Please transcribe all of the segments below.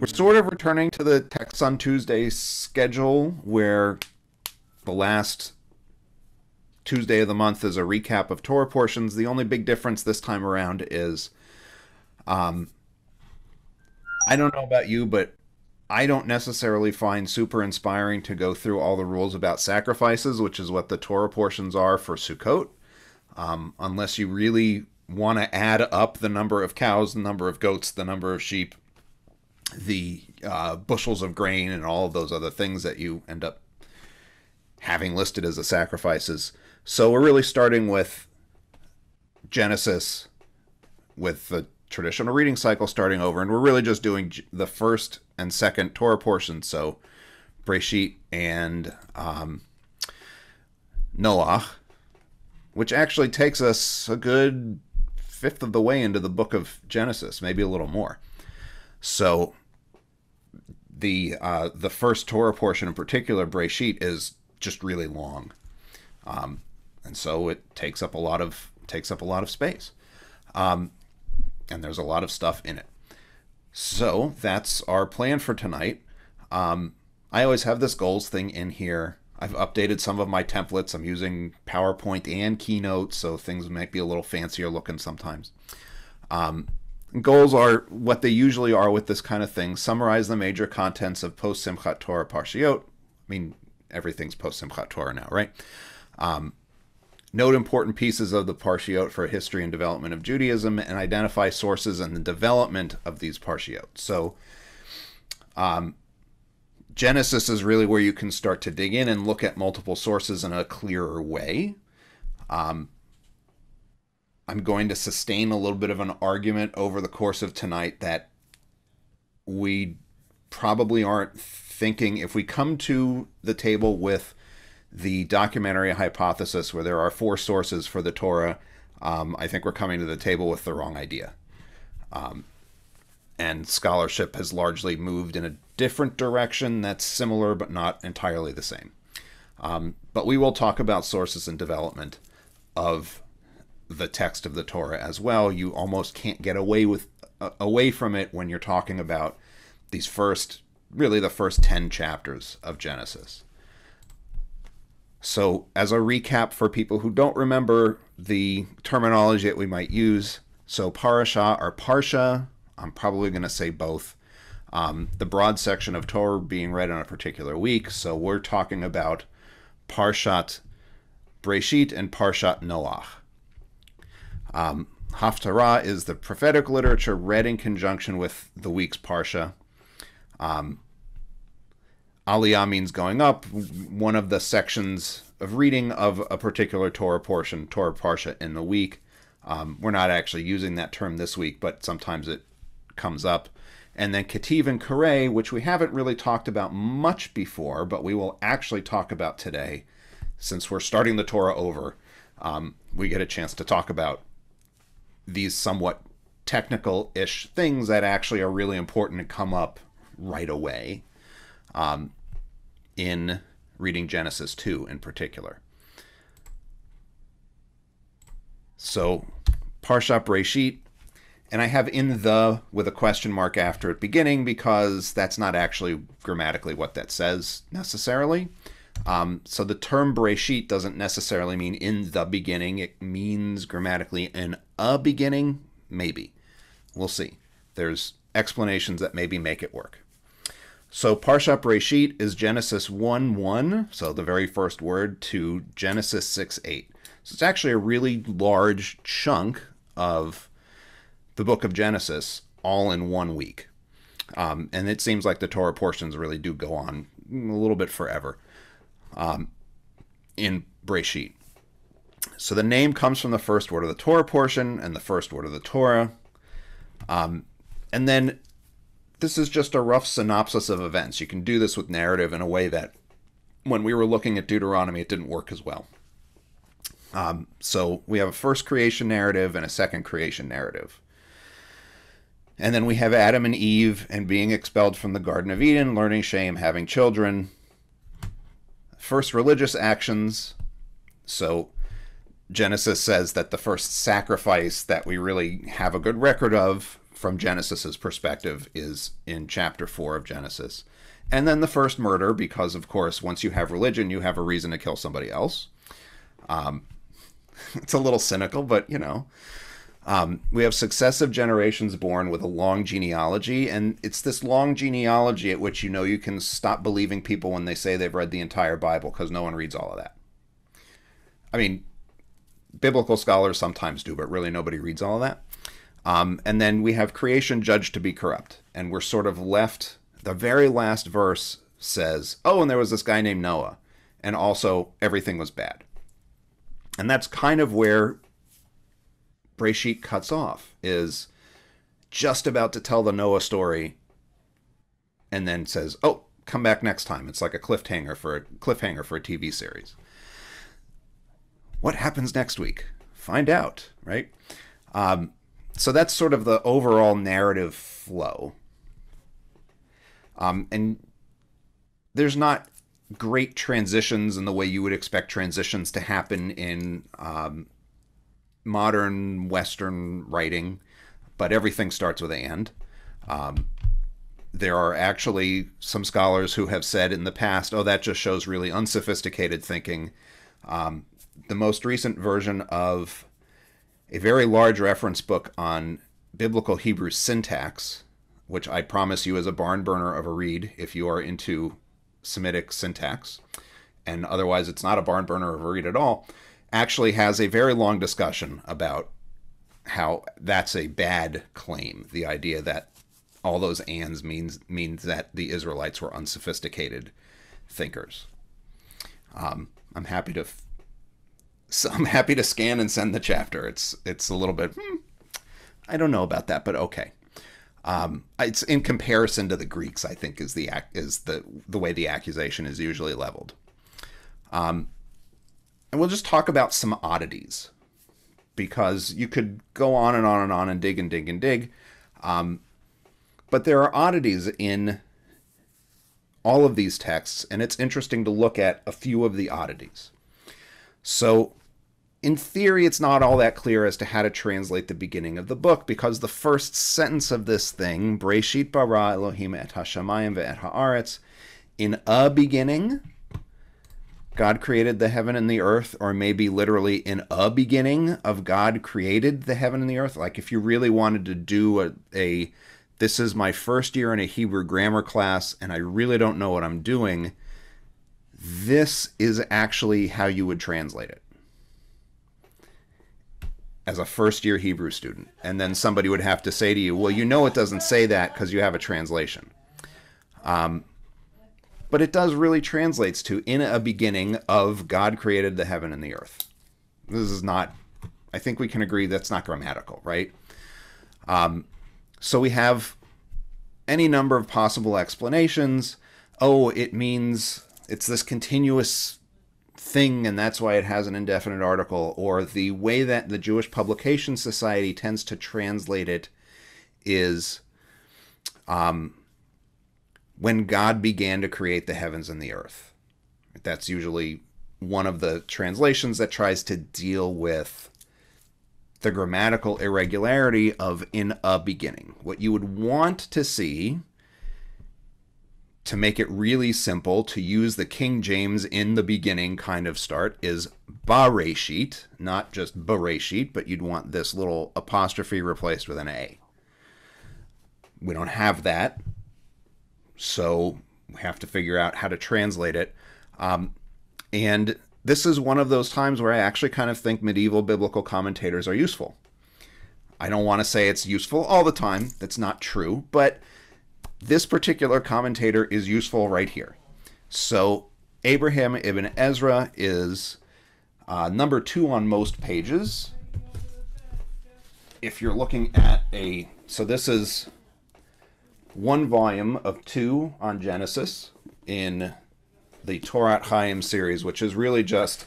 We're sort of returning to the Text on Tuesday schedule where the last Tuesday of the month is a recap of Torah portions. The only big difference this time around is I don't know about you, but I don't necessarily find super inspiring to go through all the rules about sacrifices, which is what the Torah portions are for Sukkot, unless you really want to add up the number of cows, the number of goats, the number of sheep, the bushels of grain, and all of those other things that you end up having listed as the sacrifices. So we're really starting with Genesis with the traditional reading cycle starting over, and we're really just doing the first and second Torah portions, so Breshit and Noach, which actually takes us a good fifth of the way into the book of Genesis, maybe a little more. So the first Torah portion in particular, Breshit, is just really long, and so it takes up a lot of space, and there's a lot of stuff in it. So that's our plan for tonight. I always have this goals thing in here. I've updated some of my templates. I'm using PowerPoint and Keynote, so things might be a little fancier looking sometimes. Goals are what they usually are with this kind of thing. Summarize the major contents of post-Simchat Torah Parshiot. I mean, everything's post-Simchat Torah now, right? Note important pieces of the Parshiot for history and development of Judaism, and identify sources and the development of these Parshiot. So Genesis is really where you can start to dig in and look at multiple sources in a clearer way. I'm going to sustain a little bit of an argument over the course of tonight that we probably aren't thinking, if we come to the table with the documentary hypothesis where there are 4 sources for the Torah, I think we're coming to the table with the wrong idea. And scholarship has largely moved in a different direction that's similar but not entirely the same. But we will talk about sources and development of the text of the Torah as well. You almost can't get away from it when you're talking about these really the first 10 chapters of Genesis. So as a recap for people who don't remember the terminology that we might use, so Parasha or Parsha, I'm probably going to say both. The broad section of Torah being read on a particular week, so we're talking about Parshat Breshit and Parshat Noach. Haftarah is the prophetic literature read in conjunction with the week's Parsha. Aliyah means going up, one of the sections of reading of a particular Torah portion, Torah Parsha in the week. We're not actually using that term this week, but sometimes it comes up. And then Ketiv and Kareh, which we haven't really talked about much before, but we will actually talk about today. Since we're starting the Torah over, we get a chance to talk about these somewhat technical-ish things that actually are really important to come up right away. In reading Genesis 2 in particular. So, Parshat Breshit, and I have in the with a question mark after it beginning because that's not actually grammatically what that says necessarily. So the term Breshit doesn't necessarily mean in the beginning. It means grammatically in a beginning, maybe. We'll see. There's explanations that maybe make it work. So Parshat Breshit is Genesis 1:1, so the very first word, to Genesis 6:8. So it's actually a really large chunk of the book of Genesis all in 1 week. And it seems like the Torah portions really do go on a little bit forever in Breshit. So the name comes from the first word of the Torah portion and the first word of the Torah. And then this is just a rough synopsis of events. You can do this with narrative in a way that when we were looking at Deuteronomy, it didn't work as well. So we have a first creation narrative and a second creation narrative. And then we have Adam and Eve and being expelled from the Garden of Eden, learning shame, having children. First religious actions. So Genesis says that the first sacrifice that we really have a good record of from Genesis's perspective is in chapter 4 of Genesis. And then the first murder, because, of course, once you have religion, you have a reason to kill somebody else. It's a little cynical, but, you know. We have successive generations born with a long genealogy, and it's this long genealogy at which, you know, you can stop believing people when they say they've read the entire Bible, because no one reads all of that. I mean, biblical scholars sometimes do, but really nobody reads all of that. And then we have creation judged to be corrupt, and we're sort of left, the very last verse says, oh, and there was this guy named Noah, and also everything was bad. And that's kind of where Breshit cuts off, is just about to tell the Noah story, and then says, oh, come back next time. It's like a cliffhanger for a TV series. What happens next week? Find out, right? So that's sort of the overall narrative flow. And there's not great transitions in the way you would expect transitions to happen in modern Western writing, but everything starts with "and." There are actually some scholars who have said in the past, oh, that just shows really unsophisticated thinking. The most recent version of a very large reference book on biblical Hebrew syntax, which I promise you is a barn burner of a read if you are into Semitic syntax, and otherwise it's not a barn burner of a read at all, actually has a very long discussion about how that's a bad claim. The idea that all those ands means that the Israelites were unsophisticated thinkers. I'm happy to scan and send the chapter. It's a little bit, I don't know about that, but okay. It's in comparison to the Greeks, I think, is the way the accusation is usually leveled. And we'll just talk about some oddities, because you could go on and on and on and dig and dig and dig. But there are oddities in all of these texts, and it's interesting to look at a few of the oddities. So, in theory, it's not all that clear as to how to translate the beginning of the book, because the first sentence of this thing, Breshit bara Elohim et hashamayim ve'et haaretz, in a beginning, God created the heaven and the earth, or maybe literally in a beginning of God created the heaven and the earth. Like if you really wanted to do this is my first year in a Hebrew grammar class, and I really don't know what I'm doing, this is actually how you would translate it as a first-year Hebrew student. And then somebody would have to say to you, well, you know it doesn't say that because you have a translation. But it does really translates to, in a beginning of God created the heaven and the earth. This is not, I think we can agree that's not grammatical, right? So we have any number of possible explanations. Oh, it means it's this continuous thing, and that's why it has an indefinite article. Or the way that the Jewish Publication Society tends to translate it is when God began to create the heavens and the earth. That's usually one of the translations that tries to deal with the grammatical irregularity of in a beginning. What you would want to see, to make it really simple, to use the King James in the beginning kind of start, is Bareshit, not just Bereshit, but you'd want this little apostrophe replaced with an A. We don't have that, so we have to figure out how to translate it. And this is one of those times where I actually kind of think medieval biblical commentators are useful. I don't want to say it's useful all the time. That's not true. But this particular commentator is useful right here. So Abraham ibn Ezra is number 2 on most pages. If you're looking at so this is one volume of 2 on Genesis in the Torah Chaim series, which is really just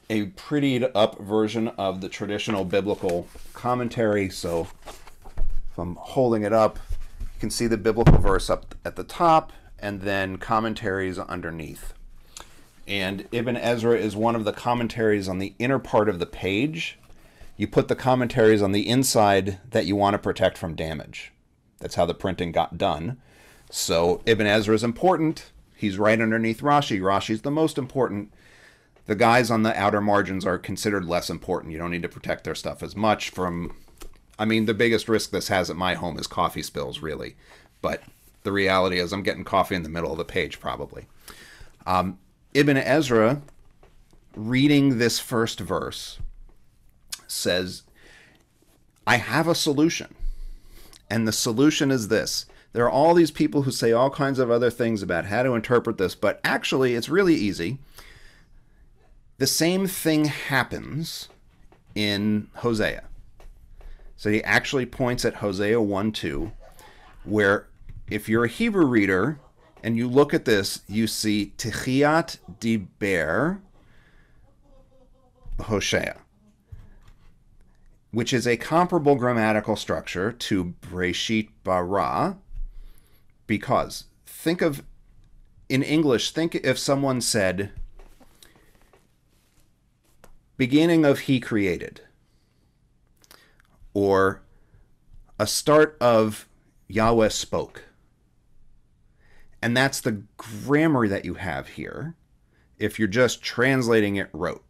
a prettied up version of the traditional biblical commentary. So if I'm holding it up, you can see the biblical verse up at the top and then commentaries underneath. And Ibn Ezra is one of the commentaries on the inner part of the page. You put the commentaries on the inside that you want to protect from damage. That's how the printing got done. So Ibn Ezra is important. He's right underneath Rashi. Rashi's the most important. The guys on the outer margins are considered less important. You don't need to protect their stuff as much from... I mean, the biggest risk this has at my home is coffee spills, really. But the reality is I'm getting coffee in the middle of the page, probably. Ibn Ezra, reading this first verse, says, I have a solution. And the solution is this. There are all these people who say all kinds of other things about how to interpret this, but actually it's really easy. The same thing happens in Hosea. So he actually points at Hosea 1:2, where if you're a Hebrew reader and you look at this, you see Tichiat Diber Hosea, which is a comparable grammatical structure to Breshit Bara, because think of, in English, think if someone said, beginning of he created, or a start of Yahweh spoke. And that's the grammar that you have here, if you're just translating it rote.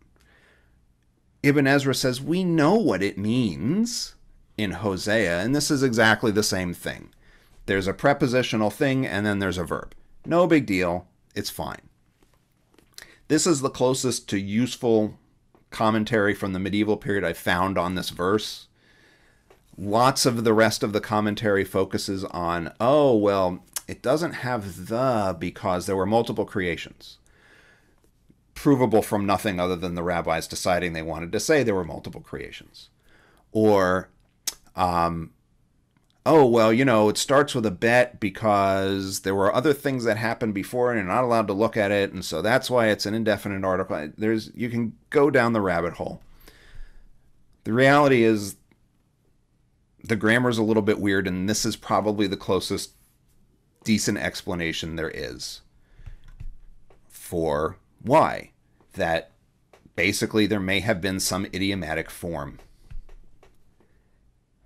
Ibn Ezra says, we know what it means in Hosea, and this is exactly the same thing. There's a prepositional thing, and then there's a verb. No big deal. It's fine. This is the closest to useful commentary from the medieval period I found on this verse. Lots of the rest of the commentary focuses on, oh, well, it doesn't have the because there were multiple creations. Provable from nothing other than the rabbis deciding they wanted to say there were multiple creations. Or, oh, well, you know, it starts with a bet because there were other things that happened before and you're not allowed to look at it, and so that's why it's an indefinite article. You can go down the rabbit hole. The reality is the grammar's a little bit weird, and this is probably the closest decent explanation there is for why. That basically there may have been some idiomatic form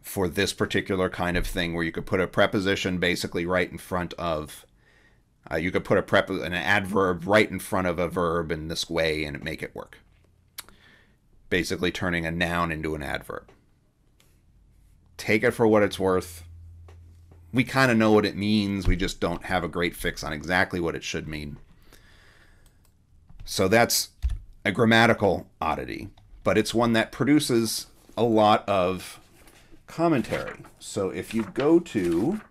for this particular kind of thing where you could put a preposition basically right in front of, you could put an adverb right in front of a verb in this way and make it work. Basically turning a noun into an adverb. Take it for what it's worth. We kind of know what it means. We just don't have a great fix on exactly what it should mean. So that's a grammatical oddity, but it's one that produces a lot of commentary. So if you go to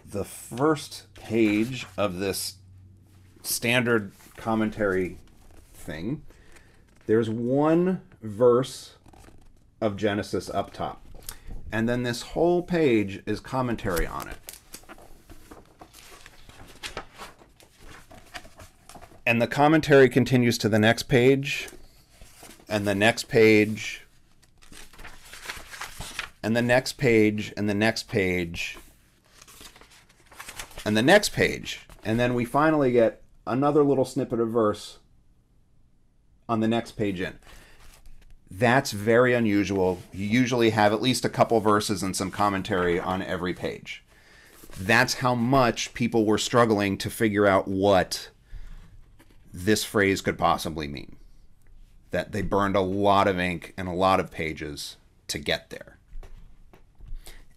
the first page of this standard commentary thing, there's one verse of Genesis up top. And then this whole page is commentary on it. And the commentary continues to the next page, and the next page, and the next page, and the next page, and the next page. And then we finally get another little snippet of verse on the next page in. That's very unusual. You usually have at least a couple verses and some commentary on every page. That's how much people were struggling to figure out what this phrase could possibly mean. That they burned a lot of ink and a lot of pages to get there.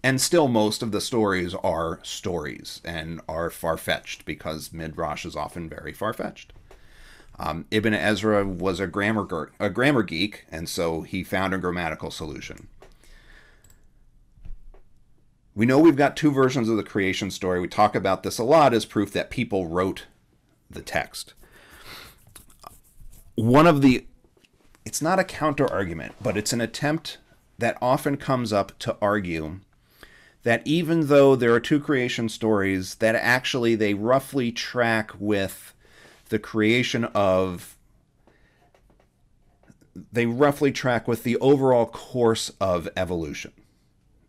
And still most of the stories are stories and are far-fetched because Midrash is often very far-fetched. Ibn Ezra was a grammar geek, and so he found a grammatical solution. We know we've got two versions of the creation story. We talk about this a lot as proof that people wrote the text. It's not a counter-argument, but it's an attempt that often comes up to argue that even though there are two creation stories, that actually they roughly track with the overall course of evolution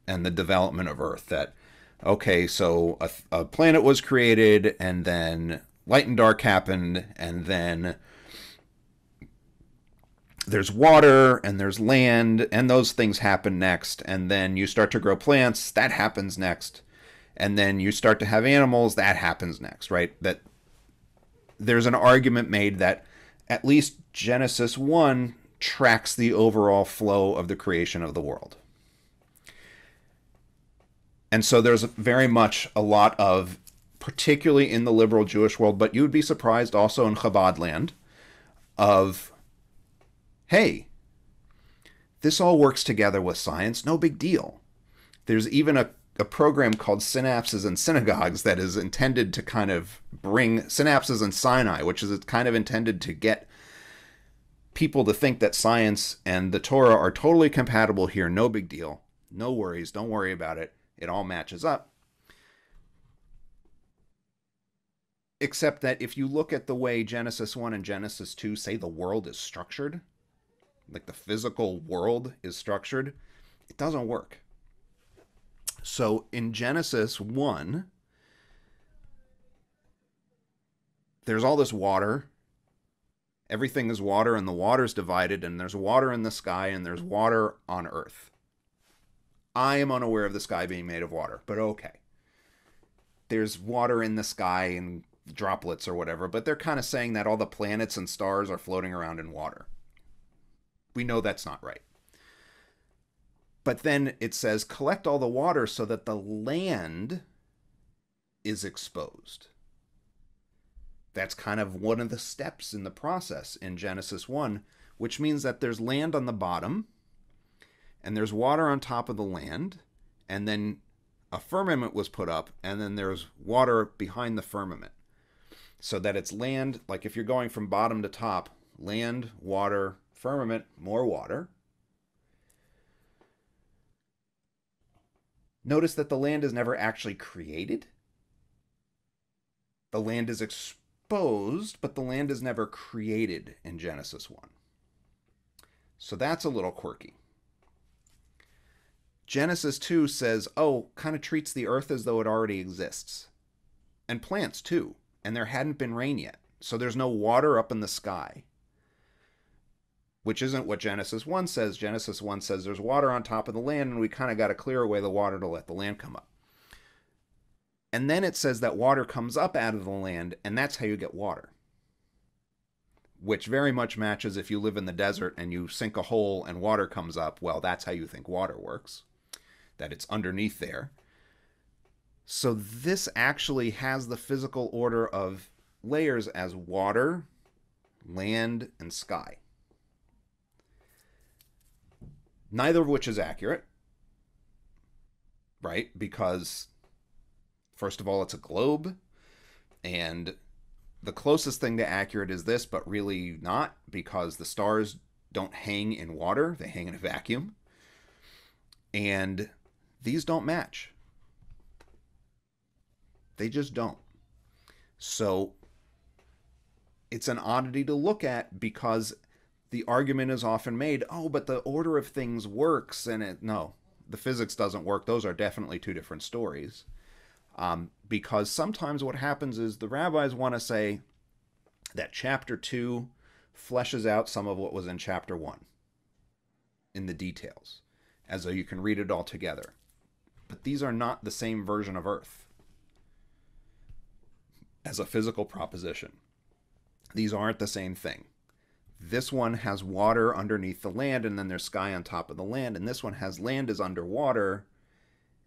and the development of Earth. That, okay, so a planet was created, and then light and dark happened, and then there's water and there's land, and those things happen next. And then you start to grow plants, that happens next. And then you start to have animals, that happens next, right? That there's an argument made that at least Genesis 1 tracks the overall flow of the creation of the world. And so there's very much a lot of, particularly in the liberal Jewish world, but you would be surprised also in Chabad land, of, hey, this all works together with science, no big deal. There's even a program called Synapses and Synagogues that is intended to kind of bring Synapses and Sinai, which is kind of intended to get people to think that science and the Torah are totally compatible here, no big deal, no worries, don't worry about it, it all matches up. Except that if you look at the way Genesis 1 and Genesis 2 say the world is structured, like the physical world is structured, it doesn't work. So in Genesis 1, there's all this water. Everything is water, and the water's divided, and there's water in the sky, and there's water on earth. I am unaware of the sky being made of water, but okay. There's water in the sky and droplets or whatever, but they're kind of saying that all the planets and stars are floating around in water. We know that's not right. But then it says, collect all the water so that the land is exposed. That's kind of one of the steps in the process in Genesis 1, which means that there's land on the bottom, and there's water on top of the land, and then a firmament was put up, and then there's water behind the firmament. So that it's land, like if you're going from bottom to top, land, water, firmament, more water. Notice that the land is never actually created. The land is exposed, but the land is never created in Genesis 1. So that's a little quirky. Genesis 2 says, oh, kind of treats the earth as though it already exists. And plants too. And there hadn't been rain yet. So there's no water up in the sky. Which isn't what Genesis 1 says. Genesis 1 says there's water on top of the land, and we kind of got to clear away the water to let the land come up. And then it says that water comes up out of the land, and that's how you get water. Which very much matches if you live in the desert and you sink a hole and water comes up. Well, that's how you think water works. That it's underneath there. So this actually has the physical order of layers as water, land, and sky. Neither of which is accurate, right? Because, first of all, it's a globe, and the closest thing to accurate is this, but really not, because the stars don't hang in water, they hang in a vacuum, and these don't match. They just don't. So it's an oddity to look at, because the argument is often made, oh, but the order of things works, and no, the physics doesn't work. Those are definitely two different stories. Because sometimes what happens is the rabbis want to say that chapter 2 fleshes out some of what was in chapter 1 in the details, as though you can read it all together. But these are not the same version of Earth as a physical proposition. These aren't the same thing. This one has water underneath the land, and then there's sky on top of the land, and this one has land is underwater,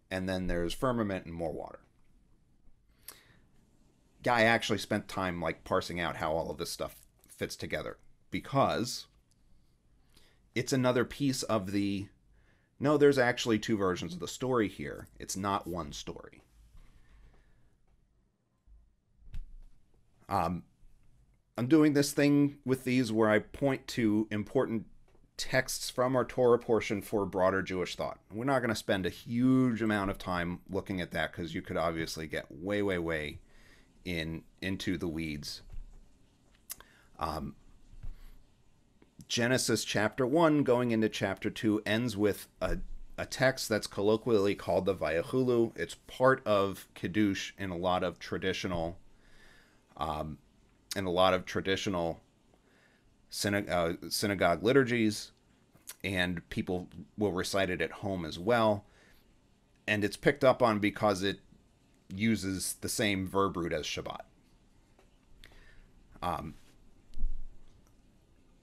and then there's firmament and more water. Guy actually spent time like parsing out how all of this stuff fits together, because it's another piece of the, no, there's actually two versions of the story here. It's not one story. I'm doing this thing with these where I point to important texts from our Torah portion for broader Jewish thought. We're not going to spend a huge amount of time looking at that, because you could obviously get way into the weeds. Genesis chapter 1 going into chapter 2 ends with a text that's colloquially called the Vayachulu. It's part of Kiddush in a lot of traditional synagogue liturgies, and people will recite it at home as well. And it's picked up on because it uses the same verb root as Shabbat.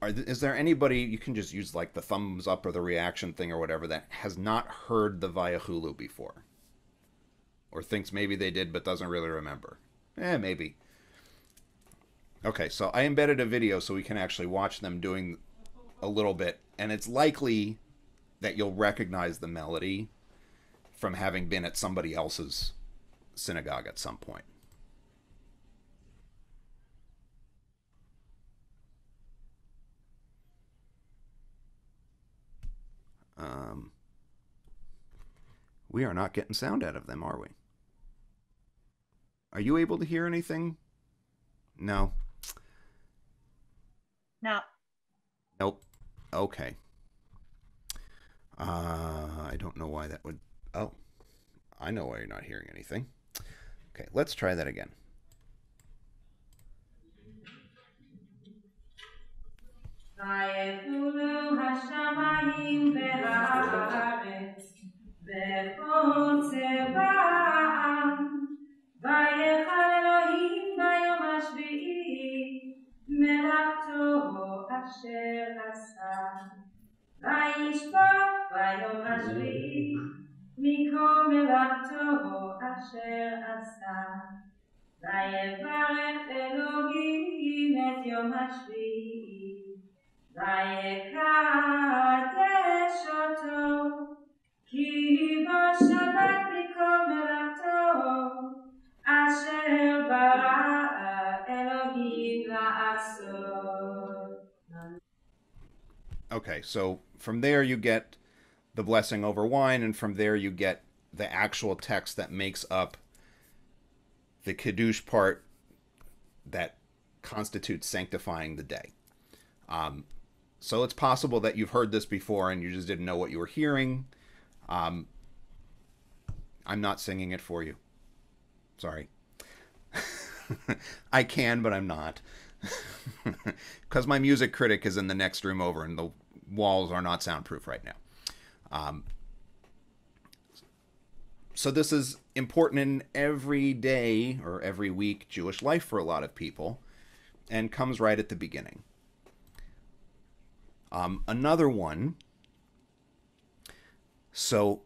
Is there anybody, you can just use like the thumbs up or the reaction thing or whatever, that has not heard the Vayachulu before? Or thinks maybe they did but doesn't really remember? Maybe. Okay, so I embedded a video so we can actually watch them doing a little bit. And it's likely that you'll recognize the melody from having been at somebody else's synagogue at some point. We are not getting sound out of them, are we? Are you able to hear anything? No. No. Nope. Okay. I don't know why that would... Oh, I know why you're not hearing anything. Okay, let's try that again. ויכל אלוהים ביום השביעי מלאכתו אשר עשה. וישבע ביום השביעי מכל מלאכתו אשר עשה. ויברך אלוהים את יום השביעי ויקדש אותו כי בשבת מכל מלאכתו אשר ברא אלוהים לעשות. Okay, so from there you get the blessing over wine, and from there you get the actual text that makes up the Kiddush part that constitutes sanctifying the day. So it's possible that you've heard this before and you just didn't know what you were hearing. I'm not singing it for you. Sorry. I can, but I'm not. Because my music critic is in the next room over and the walls are not soundproof right now. So this is important in every day or every week Jewish life for a lot of people, and comes right at the beginning. Another one, so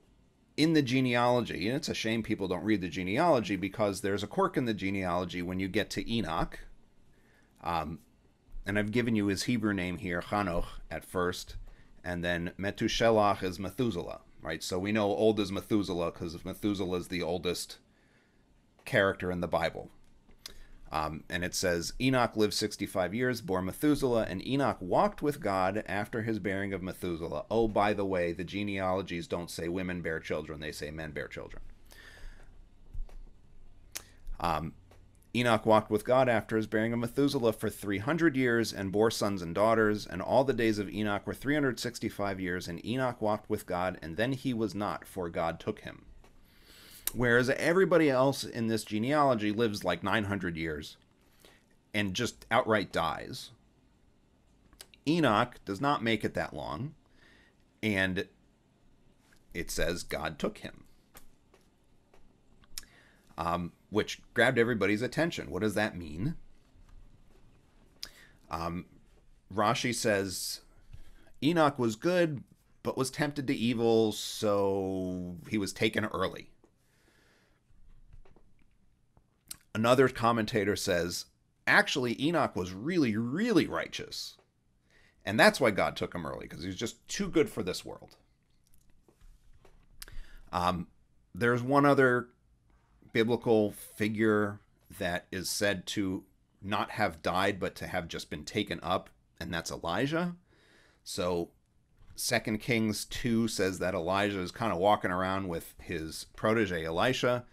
in the genealogy, and it's a shame people don't read the genealogy because there's a quirk in the genealogy when you get to Enoch, and I've given you his Hebrew name here, Hanoch, at first, and then Metushelach is Methuselah, right? So we know old is Methuselah because Methuselah is the oldest character in the Bible. And it says, Enoch lived 65 years, bore Methuselah, and Enoch walked with God after his bearing of Methuselah. Oh, by the way, the genealogies don't say women bear children, they say men bear children. Enoch walked with God after his bearing of Methuselah for 300 years and bore sons and daughters, and all the days of Enoch were 365 years, and Enoch walked with God, and then he was not, for God took him. Whereas everybody else in this genealogy lives like 900 years and just outright dies. Enoch does not make it that long, and it says God took him. Which grabbed everybody's attention. What does that mean? Rashi says, Enoch was good, but was tempted to evil, so he was taken early. Another commentator says, actually, Enoch was really, really righteous. And that's why God took him early, because he was just too good for this world. There's one other biblical figure that is said to not have died, but to have just been taken up, and that's Elijah. So 2 Kings 2 says that Elijah is kind of walking around with his protege Elisha,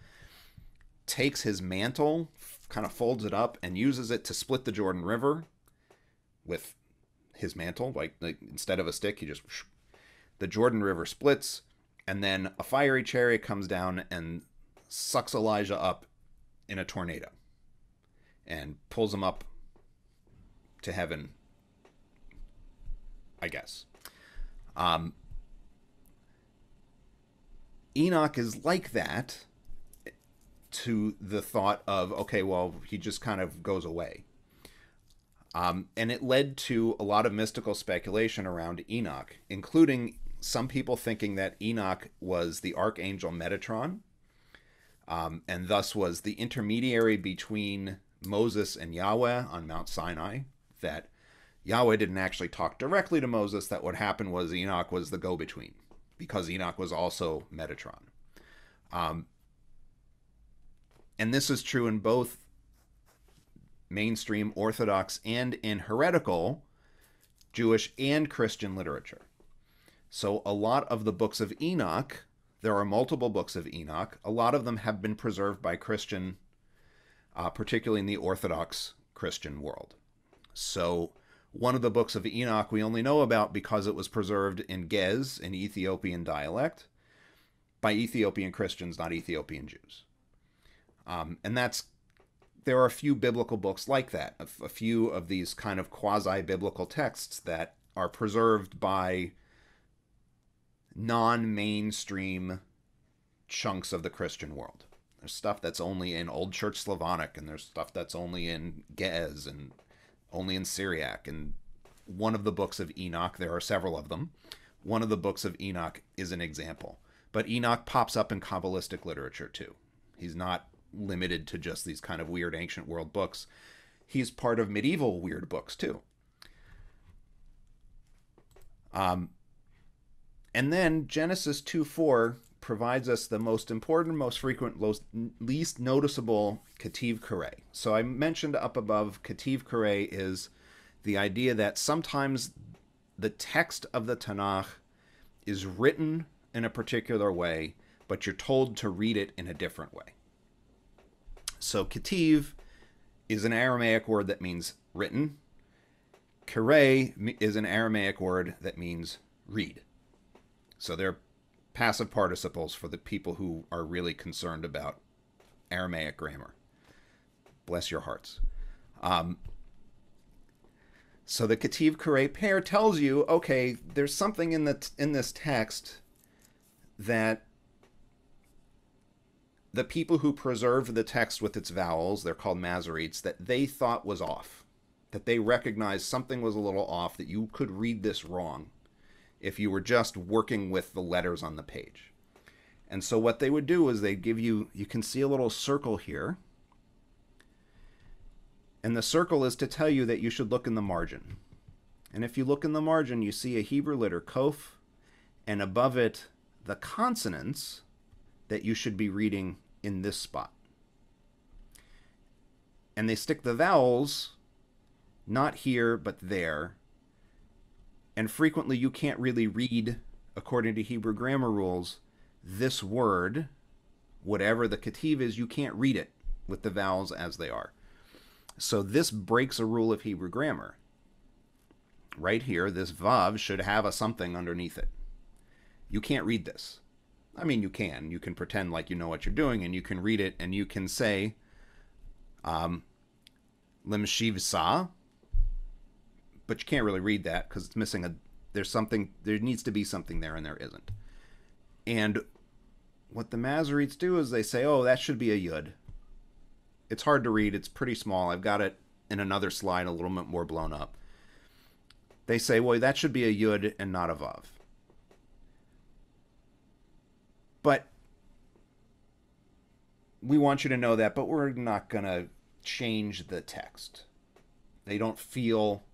takes his mantle, kind of folds it up, and uses it to split the Jordan River with his mantle. Like instead of a stick, he just... The Jordan River splits, and then a fiery chariot comes down and sucks Elijah up in a tornado and pulls him up to heaven I guess. Enoch is like that to the thought of, okay, well, he just kind of goes away. And it led to a lot of mystical speculation around Enoch, including some people thinking that Enoch was the archangel Metatron, and thus was the intermediary between Moses and Yahweh on Mount Sinai, that Yahweh didn't actually talk directly to Moses, that what happened was Enoch was the go-between, because Enoch was also Metatron. And this is true in both mainstream Orthodox and in heretical Jewish and Christian literature. So a lot of the books of Enoch, there are multiple books of Enoch, a lot of them have been preserved by Christian, particularly in the Orthodox Christian world. So one of the books of Enoch we only know about because it was preserved in Ge'ez, an Ethiopian dialect, by Ethiopian Christians, not Ethiopian Jews. And there are a few biblical books like that, a few of these kind of quasi-biblical texts that are preserved by non-mainstream chunks of the Christian world. There's stuff that's only in Old Church Slavonic, and there's stuff that's only in Ge'ez and only in Syriac. And one of the books of Enoch, there are several of them, one of the books of Enoch is an example. But Enoch pops up in Kabbalistic literature too. He's not limited to just these kind of weird ancient world books. He's part of medieval weird books too. And then Genesis 2:4 provides us the most important, most frequent, least noticeable Ketiv Kareh. So I mentioned up above, Ketiv Kareh is the idea that sometimes the text of the Tanakh is written in a particular way, but you're told to read it in a different way. So Ketiv is an Aramaic word that means written. Kareh is an Aramaic word that means read. So they're passive participles for the people who are really concerned about Aramaic grammar. Bless your hearts. So the Ketiv Kareh pair tells you, okay, there's something in this text that the people who preserved the text with its vowels, they're called Masoretes, that they thought was off, that they recognized something was a little off, that you could read this wrong if you were just working with the letters on the page. And so what they would do is they'd give you can see a little circle here, and the circle is to tell you that you should look in the margin. And if you look in the margin, you see a Hebrew letter, Kof, and above it, the consonants that you should be reading in this spot. And they stick the vowels not here, but there. And frequently you can't really read, according to Hebrew grammar rules, this word, whatever the Ketiv is, you can't read it with the vowels as they are. So this breaks a rule of Hebrew grammar. Right here, this Vav should have a something underneath it. You can't read this. I mean, you can. You can pretend like you know what you're doing, and you can read it, and you can say, Limshiv Sa, but you can't really read that because it's missing there needs to be something there, and there isn't. And what the Masoretes do is they say, oh, that should be a Yud. It's hard to read. It's pretty small. I've got it in another slide a little bit more blown up. They say, well, that should be a Yud and not a Vav. But we want you to know that, but we're not going to change the text. They don't feel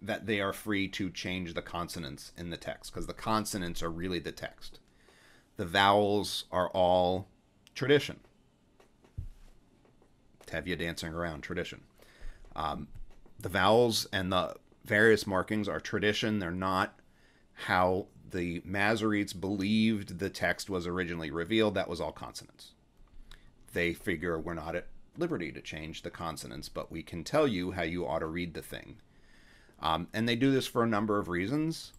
that they are free to change the consonants in the text, because the consonants are really the text. The vowels are all tradition. Tevye dancing around, tradition. The vowels and the various markings are tradition. They're not how the Masoretes believed the text was originally revealed. That was all consonants. They figure we're not at liberty to change the consonants, but we can tell you how you ought to read the thing. And they do this for a number of reasons.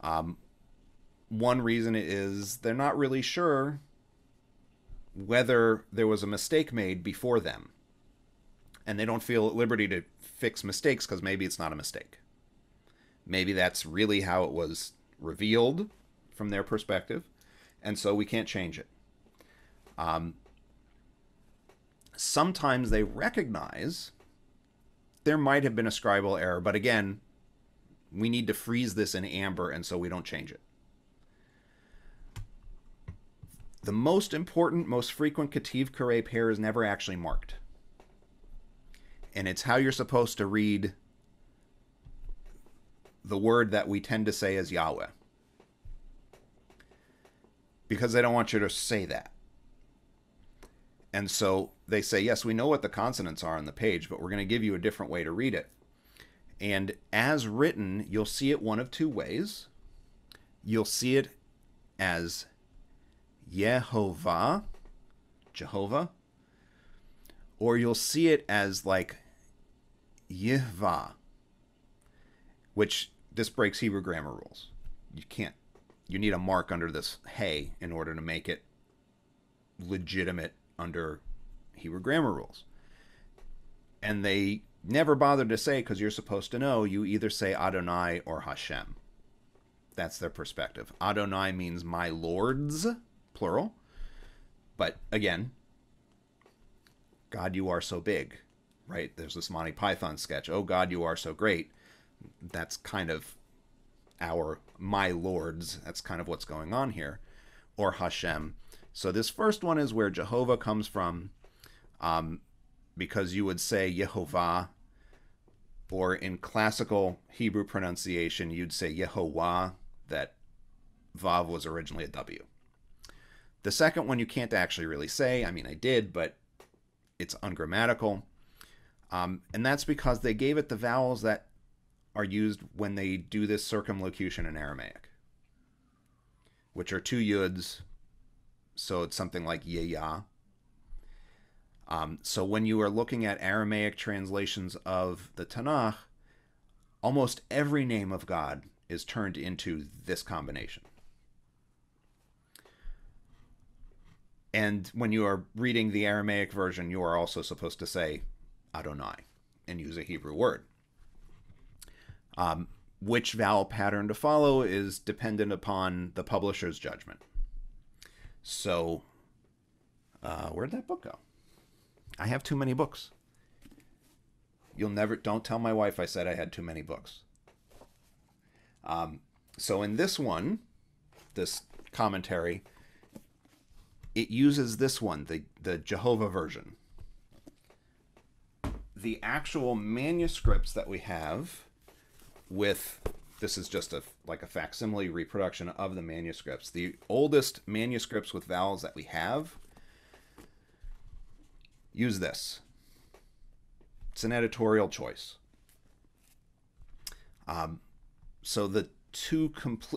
One reason is they're not really sure whether there was a mistake made before them. And they don't feel at liberty to fix mistakes because maybe it's not a mistake. Maybe that's really how it was revealed from their perspective, and so we can't change it. Sometimes they recognize there might have been a scribal error, but again, we need to freeze this in amber, and so we don't change it. The most important, most frequent Ketiv Karei pair is never actually marked. And it's how you're supposed to read the word that we tend to say as Yahweh. Because they don't want you to say that. And so they say, yes, we know what the consonants are on the page, but we're going to give you a different way to read it. And as written, you'll see it one of two ways. You'll see it as Yehovah, Jehovah, or you'll see it as like Yihvah, which this breaks Hebrew grammar rules. You need a mark under this hey in order to make it legitimate under Hebrew grammar rules. And they never bothered to say, because you're supposed to know, you either say Adonai or Hashem. That's their perspective. Adonai means my lords, plural. But again, God, you are so big, right? There's this Monty Python sketch. Oh, God, you are so great. That's kind of our my lords. That's kind of what's going on here. Or Hashem. So this first one is where Jehovah comes from, because you would say Yehovah, or in classical Hebrew pronunciation, you'd say Yehovah, that Vav was originally a W. The second one you can't actually really say. I mean, I did, but it's ungrammatical. And that's because they gave it the vowels that are used when they do this circumlocution in Aramaic, which are two yuds. So it's something like Yeyah. So when you are looking at Aramaic translations of the Tanakh, almost every name of God is turned into this combination. And when you are reading the Aramaic version, you are also supposed to say Adonai and use a Hebrew word. Which vowel pattern to follow is dependent upon the publisher's judgment. So, where'd that book go? I have too many books. Don't tell my wife I said I had too many books. So in this one, this commentary, it uses this one, the Jehovah version. The actual manuscripts that we have this is just like a facsimile reproduction of the manuscripts. The oldest manuscripts with vowels that we have use this. It's an editorial choice. So the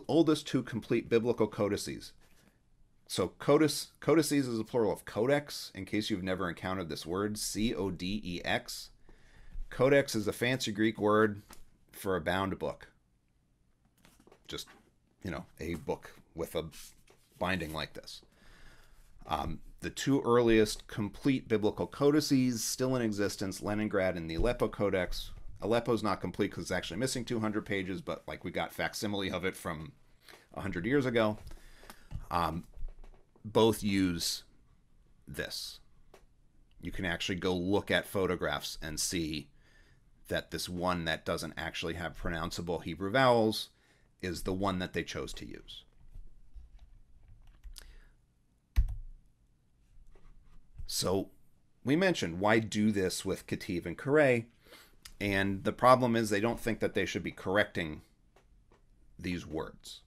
oldest two complete biblical codices. So codices is a plural of codex, in case you've never encountered this word, C-O-D-E-X. Codex is a fancy Greek word for a bound book. Just, a book with a binding like this. The two earliest complete biblical codices still in existence, Leningrad and the Aleppo Codex. Aleppo's not complete because it's actually missing 200 pages, but we got facsimile of it from 100 years ago. Both use this. You can actually go look at photographs and see that this one that doesn't actually have pronounceable Hebrew vowels is the one that they chose to use. So we mentioned, why do this with Ketiv and Karei? And the problem is they don't think that they should be correcting these words.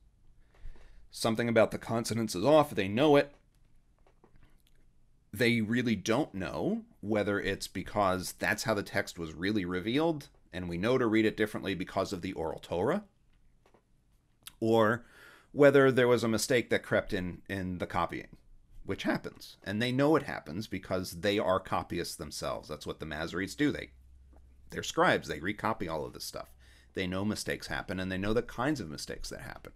Something about the consonants is off. They know it. They really don't know whether it's because that's how the text was really revealed, and we know to read it differently because of the oral Torah, or whether there was a mistake that crept in the copying, which happens. And they know it happens because they are copyists themselves. That's what the Masoretes do. They're scribes. They recopy all of this stuff. They know mistakes happen, and they know the kinds of mistakes that happen.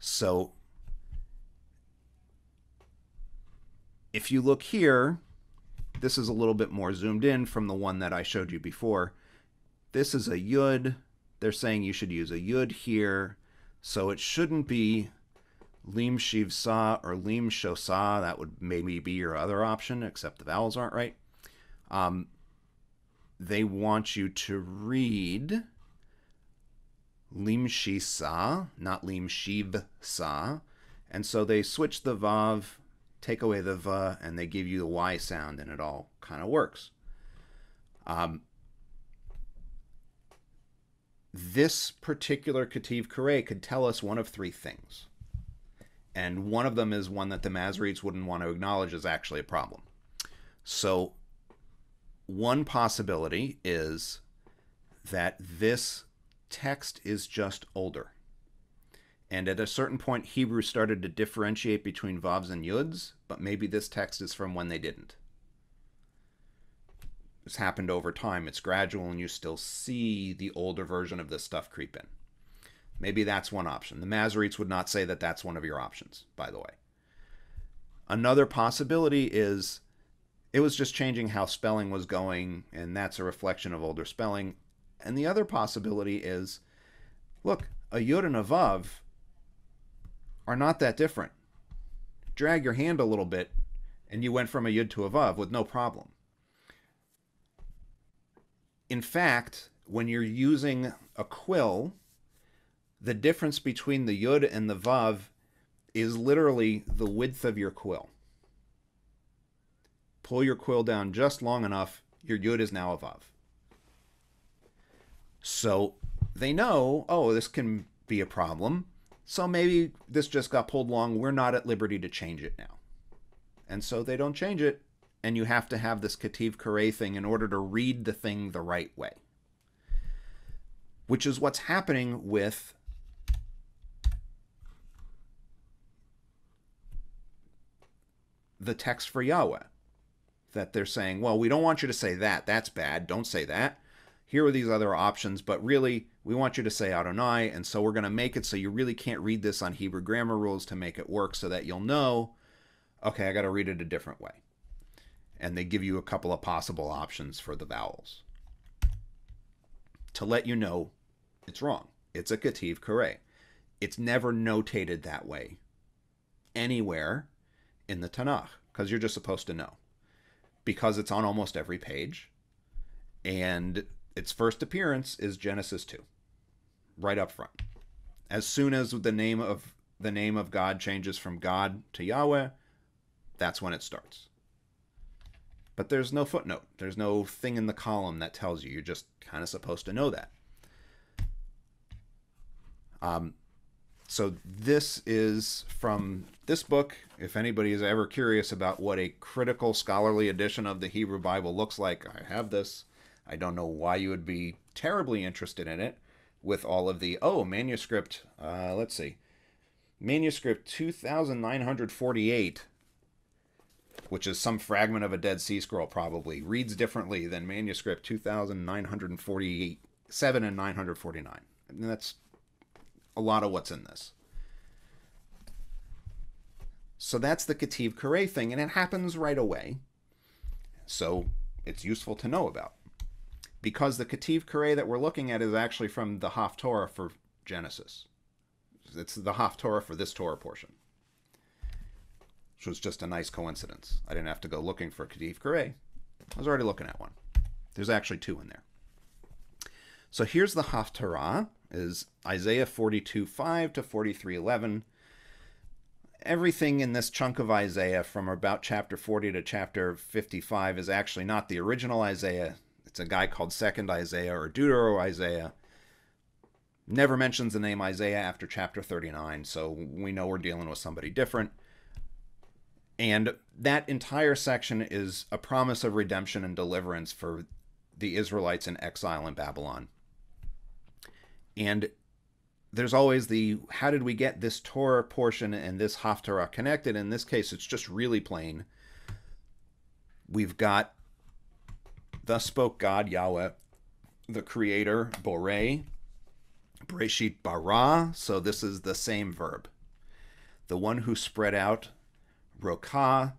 So if you look here, this is a little bit more zoomed in from the one that I showed you before. This is a Yud, they're saying you should use a yud here. So it shouldn't be lim shiv sa or lim sho sa. That would maybe be your other option, except the vowels aren't right. They want you to read lim shi sa, not lim shiv sa. And so they switch the vav, take away the va, and they give you the y sound, and it all kind of works. This particular Ketiv Kareh could tell us one of three things. And one of them is one that the Masoretes wouldn't want to acknowledge as actually a problem. So one possibility is that this text is just older. And at a certain point, Hebrew started to differentiate between vavs and yuds, but maybe this text is from when they didn't. This happened over time. It's gradual, and you still see the older version of this stuff creep in. Maybe that's one option. The Masoretes would not say that that's one of your options, by the way. Another possibility is it was just changing how spelling was going, and that's a reflection of older spelling. And the other possibility is, look, a yud and a vav are not that different. Drag your hand a little bit, and you went from a yud to a vav with no problem. In fact, when you're using a quill, the difference between the yud and the vav is literally the width of your quill. Pull your quill down just long enough, your yud is now a vav. So they know, oh, this can be a problem. So maybe this just got pulled long. We're not at liberty to change it now. And so they don't change it. And you have to have this Ketiv Kareh thing in order to read the thing the right way. Which is what's happening with the text for Yahweh. That they're saying, well, we don't want you to say that. That's bad. Don't say that. Here are these other options, but really, we want you to say Adonai, and so we're going to make it so you really can't read this on Hebrew grammar rules to make it work so that you'll know, okay, I got to read it a different way. And they give you a couple of possible options for the vowels to let you know it's wrong. It's a Ketiv Kareh. It's never notated that way anywhere in the Tanakh, because you're just supposed to know. Because it's on almost every page, and its first appearance is Genesis 2, right up front. As soon as the name of God changes from God to Yahweh, that's when it starts. But there's no footnote. There's no thing in the column that tells you. You're just kind of supposed to know that. So this is from this book. If anybody is ever curious about what a critical scholarly edition of the Hebrew Bible looks like, I have this. I don't know why you would be terribly interested in it with all of the, manuscript, let's see, manuscript 2948, which is some fragment of a Dead Sea Scroll probably, reads differently than manuscript 2947 and 949. And that's a lot of what's in this. So that's the Ketiv Kareh thing, and it happens right away. So it's useful to know about. Because the Ketiv Kareh that we're looking at is actually from the Haftorah for Genesis. It's the Haftorah for this Torah portion. Which was just a nice coincidence. I didn't have to go looking for Ketiv Kareh. I was already looking at one. There's actually two in there. So here's the Haftarah, is Isaiah 42:5 to 43:11. Everything in this chunk of Isaiah from about chapter 40 to chapter 55 is actually not the original Isaiah. It's a guy called Second Isaiah or Deutero Isaiah. Never mentions the name Isaiah after chapter 39, so we know we're dealing with somebody different. And that entire section is a promise of redemption and deliverance for the Israelites in exile in Babylon. And there's always the, how did we get this Torah portion and this Haftarah connected? In this case, it's just really plain. We've got, thus spoke God, Yahweh, the Creator, Borei, Bereshit bara, so this is the same verb. The one who spread out, Rokah,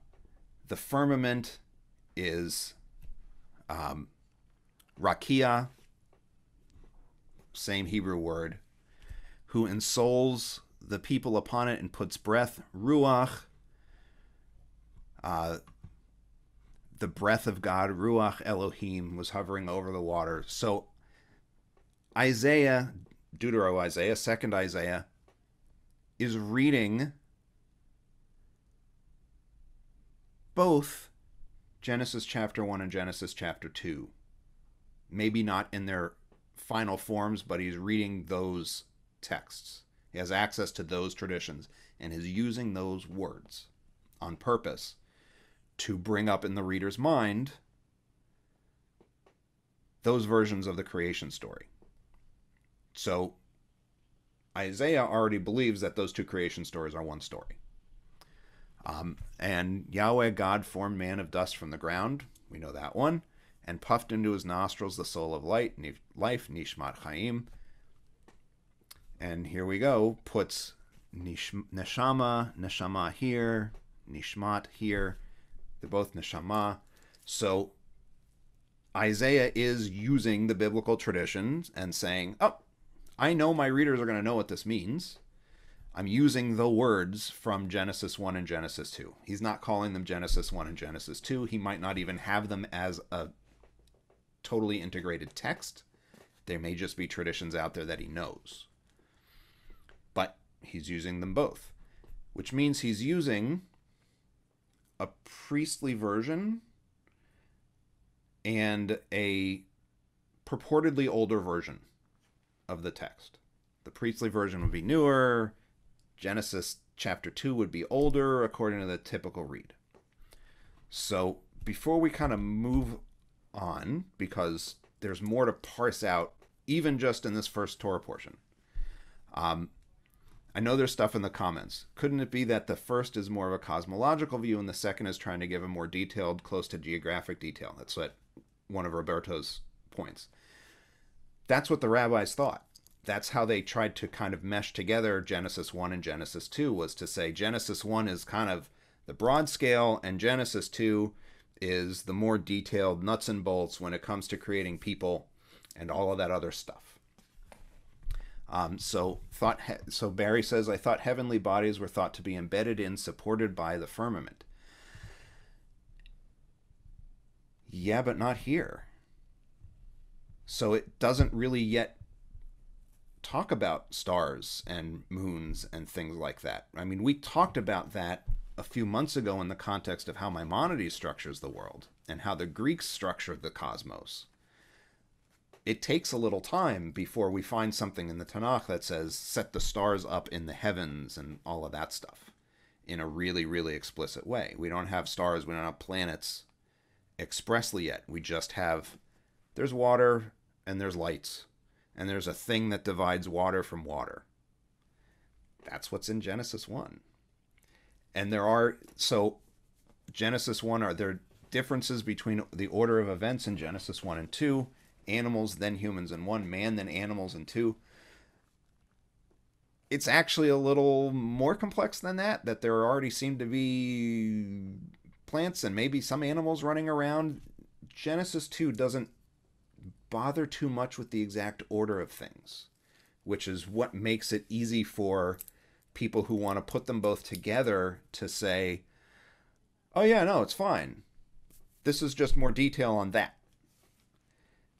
the firmament is Rakia. same Hebrew word, who ensouls the people upon it and puts breath, ruach, the breath of God, ruach Elohim, was hovering over the water. So Isaiah, Deutero-Isaiah, second Isaiah, is reading both Genesis chapter 1 and Genesis chapter 2. Maybe not in their final forms, but he's reading those texts. He has access to those traditions and is using those words on purpose to bring up in the reader's mind those versions of the creation story. So Isaiah already believes that those two creation stories are one story. And Yahweh God formed man of dust from the ground. We know that one. And puffed into his nostrils the soul of life, Nishmat Chaim. And here we go, puts neshama here, nishmat here. They're both neshama. So Isaiah is using the biblical traditions and saying, oh, I know my readers are going to know what this means. I'm using the words from Genesis 1 and Genesis 2. He's not calling them Genesis 1 and Genesis 2. He might not even have them as a totally integrated text. There may just be traditions out there that he knows. But he's using them both, which means he's using a priestly version and a purportedly older version of the text. The priestly version would be newer. Genesis chapter 2 would be older according to the typical read. So before we kind of move on, because there's more to parse out even just in this first Torah portion, I know there's stuff in the comments. Couldn't it be that the first is more of a cosmological view and the second is trying to give a more detailed, close to geographic detail? That's what one of Roberto's points. That's what the rabbis thought. That's how they tried to kind of mesh together Genesis 1 and Genesis 2, was to say Genesis 1 is kind of the broad scale and Genesis 2 is the more detailed nuts and bolts when it comes to creating people and all of that other stuff. So Barry says, I thought heavenly bodies were thought to be embedded in, supported by the firmament. Yeah, but not here. So it doesn't really yet talk about stars and moons and things like that. I mean, we talked about that a few months ago in the context of how Maimonides structures the world and how the Greeks structured the cosmos. It takes a little time before we find something in the Tanakh that says set the stars up in the heavens and all of that stuff in a really, really explicit way. We don't have stars, we don't have planets expressly yet. We just have, there's water and there's lights and there's a thing that divides water from water. That's what's in Genesis 1. And there are, so Genesis 1, are there differences between the order of events in Genesis 1 and 2? Animals, then humans in 1, man, then animals in 2. It's actually a little more complex than that, that there already seem to be plants and maybe some animals running around. Genesis 2 doesn't bother too much with the exact order of things, which is what makes it easy for people who want to put them both together to say, oh yeah, no, it's fine. This is just more detail on that.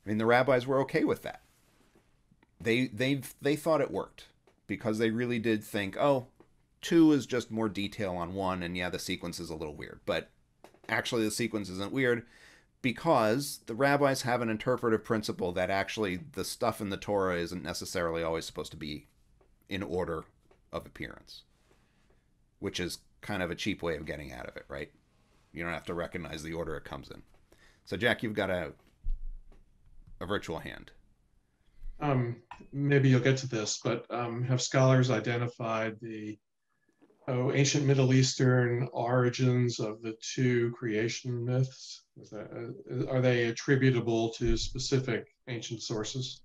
I mean, the rabbis were okay with that. They thought it worked because they really did think, oh, 2 is just more detail on 1, and yeah, the sequence is a little weird. But actually, the sequence isn't weird because the rabbis have an interpretive principle that actually the stuff in the Torah isn't necessarily always supposed to be in order of appearance, which is kind of a cheap way of getting out of it, right? You don't have to recognize the order it comes in. So, Jack, you've got a virtual hand. Maybe you'll get to this, but have scholars identified the ancient Middle Eastern origins of the 2 creation myths? Are they attributable to specific ancient sources?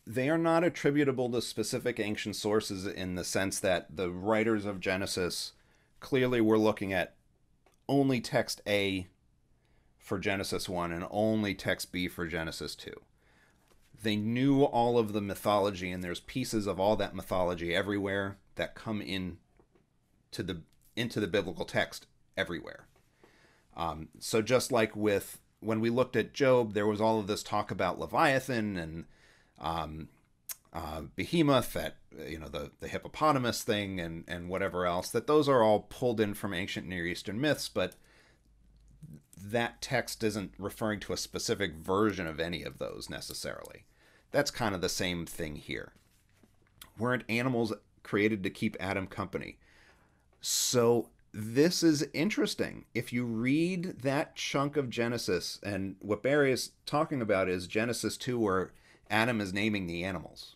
They are not attributable to specific ancient sources in the sense that the writers of Genesis clearly were looking at only text A for Genesis 1 and only text B for Genesis 2. they knew all of the mythology, and there's pieces of all that mythology everywhere that come into the biblical text everywhere. So just like with when we looked at Job, there was all of this talk about Leviathan and Behemoth, that the hippopotamus thing, and whatever else. That those are all pulled in from ancient Near Eastern myths, but that text isn't referring to a specific version of any of those necessarily. That's kind of the same thing here. Weren't animals created to keep Adam company? So this is interesting. If you read that chunk of Genesis, and what Barry is talking about is Genesis 2, where Adam is naming the animals.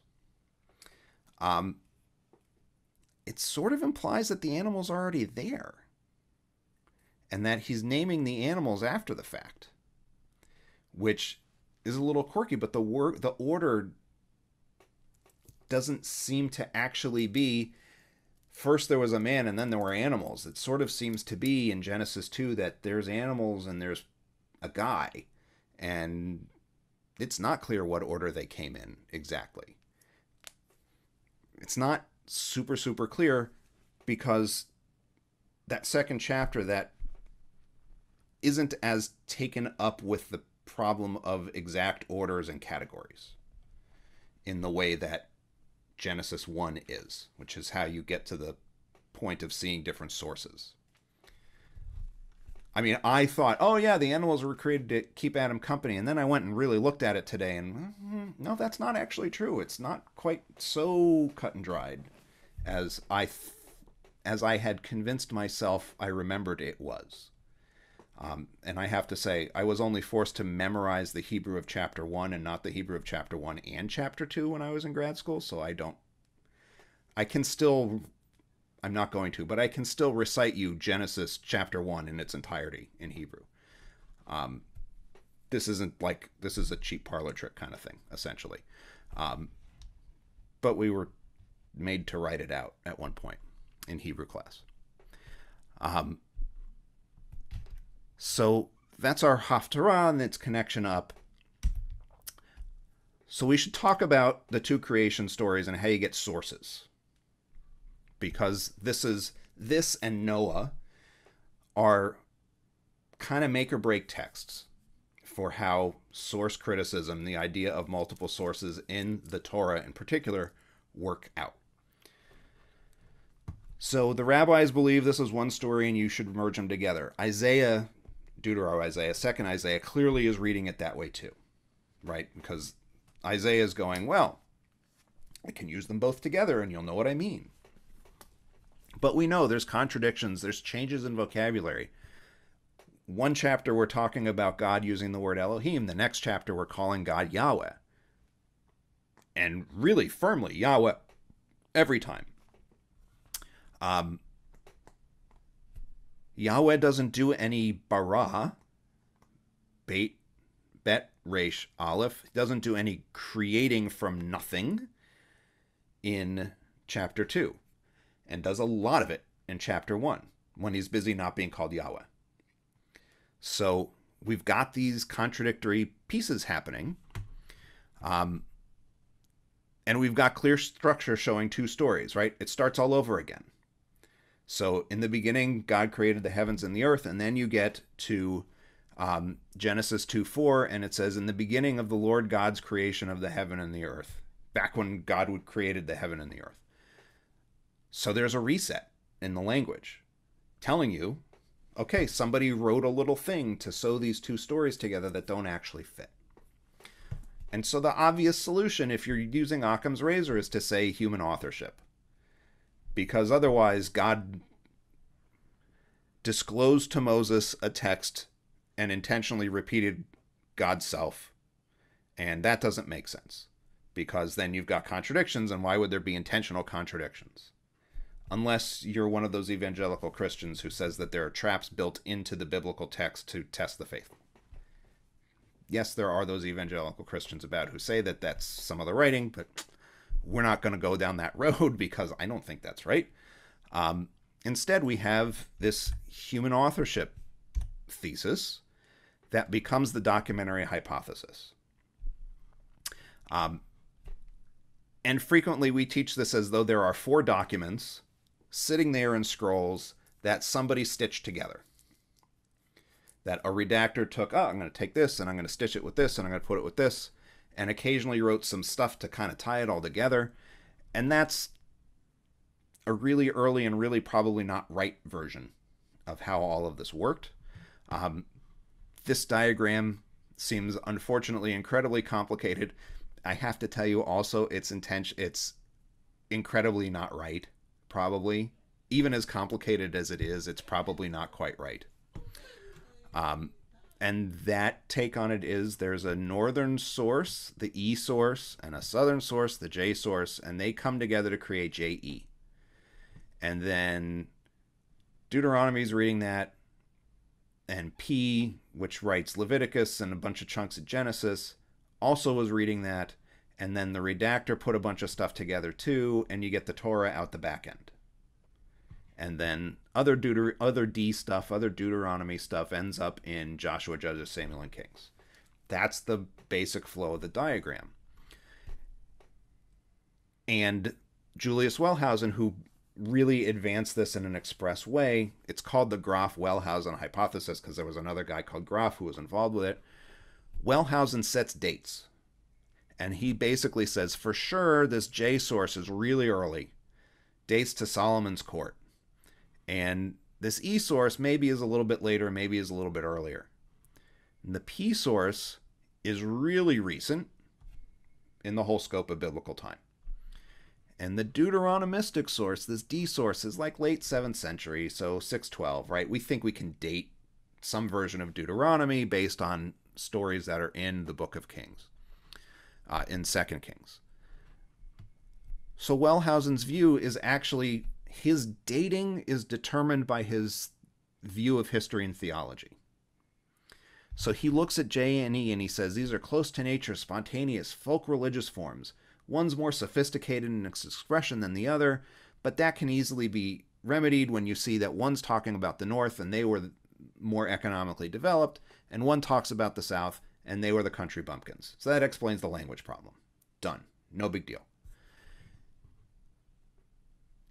It sort of implies that the animals are already there, and that he's naming the animals after the fact, which is a little quirky, but the order doesn't seem to actually be first there was a man and then there were animals. It sort of seems to be in Genesis 2 that there's animals and there's a guy, and it's not clear what order they came in exactly. It's not super clear, because that second chapter that isn't as taken up with the problem of exact orders and categories in the way that Genesis 1 is, which is how you get to the point of seeing different sources. I mean, I thought, oh yeah, the animals were created to keep Adam company, and then I went and really looked at it today, and no, that's not actually true. It's not quite so cut and dried as I had convinced myself I remembered it was. And I have to say, I was only forced to memorize the Hebrew of chapter 1 and not the Hebrew of chapter 1 and chapter 2 when I was in grad school, so I'm not going to, but I can still recite you Genesis chapter 1 in its entirety in Hebrew. This is a cheap parlor trick kind of thing, essentially. But we were made to write it out at one point in Hebrew class. So that's our Haftarah and its connection up. So we should talk about the two creation stories and how you get sources. Because this and Noah are kind of make or break texts for how source criticism, the idea of multiple sources in the Torah in particular, work out. So the rabbis believe this is one story and you should merge them together. Deuteronomy, 2nd Isaiah clearly is reading it that way too, right? Because Isaiah is going, well, I can use them both together and you'll know what I mean. But we know there's contradictions, there's changes in vocabulary. One chapter we're talking about God using the word Elohim, the next chapter we're calling God Yahweh. And really firmly, Yahweh, every time. Yahweh doesn't do any bara, beit, bet, resh, aleph. He doesn't do any creating from nothing in chapter 2. And does a lot of it in chapter 1 when he's busy not being called Yahweh. So we've got these contradictory pieces happening. And we've got clear structure showing two stories, right? It starts all over again. So in the beginning, God created the heavens and the earth, and then you get to Genesis 2:4, and it says, in the beginning of the Lord God's creation of the heaven and the earth, back when God would created the heaven and the earth. So there's a reset in the language telling you, okay, somebody wrote a little thing to sew these two stories together that don't actually fit. And so the obvious solution, if you're using Occam's razor, is to say human authorship. Because otherwise, God disclosed to Moses a text and intentionally repeated God's self. And that doesn't make sense. Because then you've got contradictions, and why would there be intentional contradictions? Unless you're one of those evangelical Christians who says that there are traps built into the biblical text to test the faithful. Yes, there are those evangelical Christians about who say that that's some of the writing, but we're not going to go down that road because I don't think that's right. Instead, we have this human authorship thesis that becomes the documentary hypothesis. And frequently we teach this as though there are 4 documents sitting there in scrolls that somebody stitched together. That a redactor took, I'm going to take this and I'm going to stitch it with this and I'm going to put it with this, and occasionally wrote some stuff to kind of tie it all together. And that's a really early and really probably not right version of how all of this worked. This diagram seems unfortunately incredibly complicated. I have to tell you also it's incredibly not right, probably. Even as complicated as it is, it's probably not quite right. And that take on it is there's a northern source, the E source, and a southern source, the J source, and they come together to create JE. And then Deuteronomy is reading that, and P, which writes Leviticus and a bunch of chunks of Genesis, also was reading that, and then the redactor put a bunch of stuff together too, and you get the Torah out the back end. And then other D stuff, other Deuteronomy stuff ends up in Joshua, Judges, Samuel, and Kings. That's the basic flow of the diagram. And Julius Wellhausen, who really advanced this in an express way, it's called the Graf-Wellhausen hypothesis because there was another guy called Graf who was involved with it. Wellhausen sets dates. And he basically says, for sure, this J source is really early. Dates to Solomon's court. And this E source maybe is a little bit later, maybe is a little bit earlier. And the P source is really recent in the whole scope of biblical time. And the Deuteronomistic source, this D source, is like late 7th century, so 612, right? We think we can date some version of Deuteronomy based on stories that are in the Book of Kings, in 2 Kings. So Wellhausen's view is actually, his dating is determined by his view of history and theology. So he looks at J and E and he says, these are close to nature, spontaneous, folk religious forms. One's more sophisticated in its expression than the other, but that can easily be remedied when you see that one's talking about the North and they were more economically developed, and one talks about the South and they were the country bumpkins. So that explains the language problem. Done. No big deal.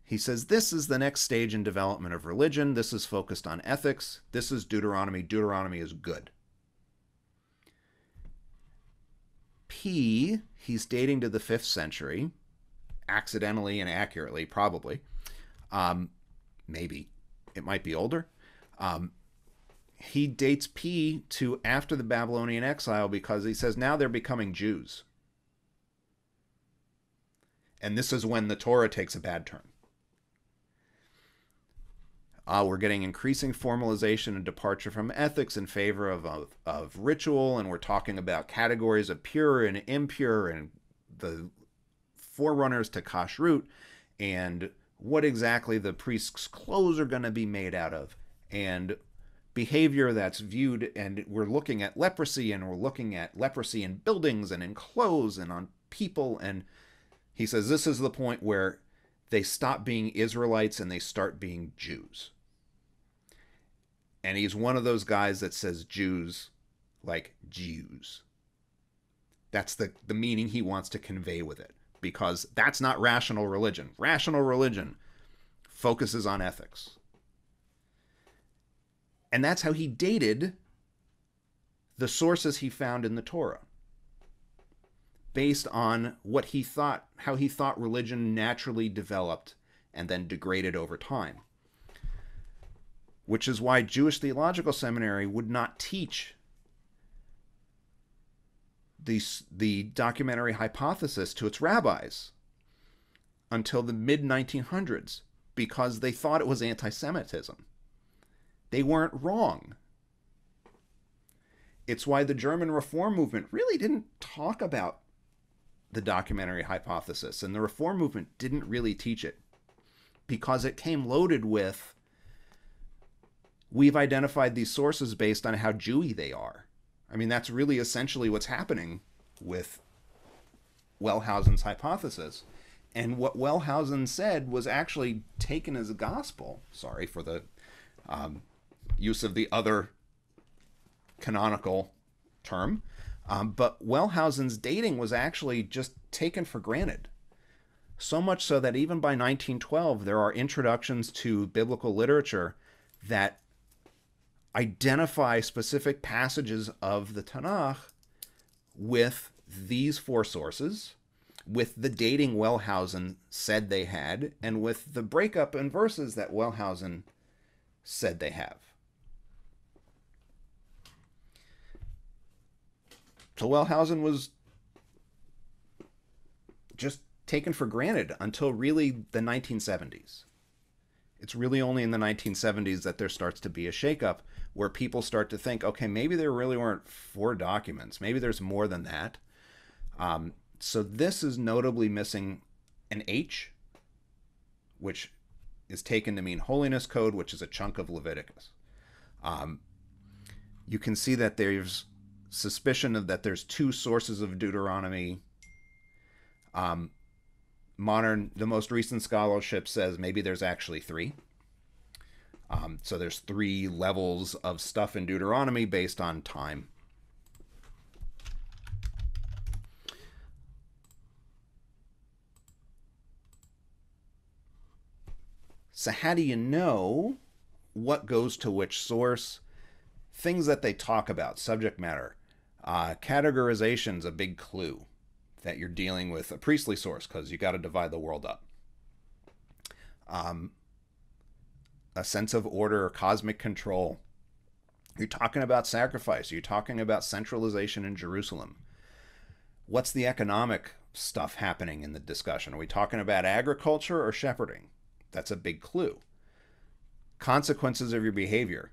He says this is the next stage in development of religion. This is focused on ethics. This is Deuteronomy. Deuteronomy is good. P, he's dating to the 5th century, accidentally and accurately, probably. Maybe. It might be older. He dates P to after the Babylonian exile because he says now they're becoming Jews. And this is when the Torah takes a bad turn. We're getting increasing formalization and departure from ethics in favor of ritual, and we're talking about categories of pure and impure and the forerunners to kashrut and what exactly the priest's clothes are going to be made out of and behavior that's viewed, and we're looking at leprosy, and we're looking at leprosy in buildings and in clothes and on people. And he says this is the point where they stop being Israelites and they start being Jews. And he's one of those guys that says Jews like Jews. That's the meaning he wants to convey with it, because that's not rational religion. Rational religion focuses on ethics. And that's how he dated the sources he found in the Torah, based on what he thought, how he thought religion naturally developed and then degraded over time. Which is why Jewish Theological Seminary would not teach the documentary hypothesis to its rabbis until the mid-1900s, because they thought it was anti-Semitism. They weren't wrong. It's why the German Reform movement really didn't talk about the documentary hypothesis, and the Reform movement didn't really teach it, because it came loaded with, we've identified these sources based on how Jewy they are. I mean, that's really essentially what's happening with Wellhausen's hypothesis. And what Wellhausen said was actually taken as a gospel. Sorry for the use of the other canonical term. But Wellhausen's dating was actually just taken for granted. So much so that even by 1912, there are introductions to biblical literature that identify specific passages of the Tanakh with these four sources, with the dating Wellhausen said they had, and with the breakup in verses that Wellhausen said they have. So Wellhausen was just taken for granted until really the 1970s. It's really only in the 1970s that there starts to be a shakeup where people start to think, okay, maybe there really weren't four documents. Maybe there's more than that. So this is notably missing an H, which is taken to mean Holiness Code, which is a chunk of Leviticus. You can see that there's suspicion of that there's two sources of Deuteronomy. The most recent scholarship says maybe there's actually three. So there's three levels of stuff in Deuteronomy based on time. So how do you know what goes to which source? Things that they talk about, subject matter. Categorization's a big clue that you're dealing with a priestly source because you got to divide the world up. A sense of order, cosmic control. You're talking about sacrifice. You're talking about centralization in Jerusalem. What's the economic stuff happening in the discussion? Are we talking about agriculture or shepherding? That's a big clue. Consequences of your behavior.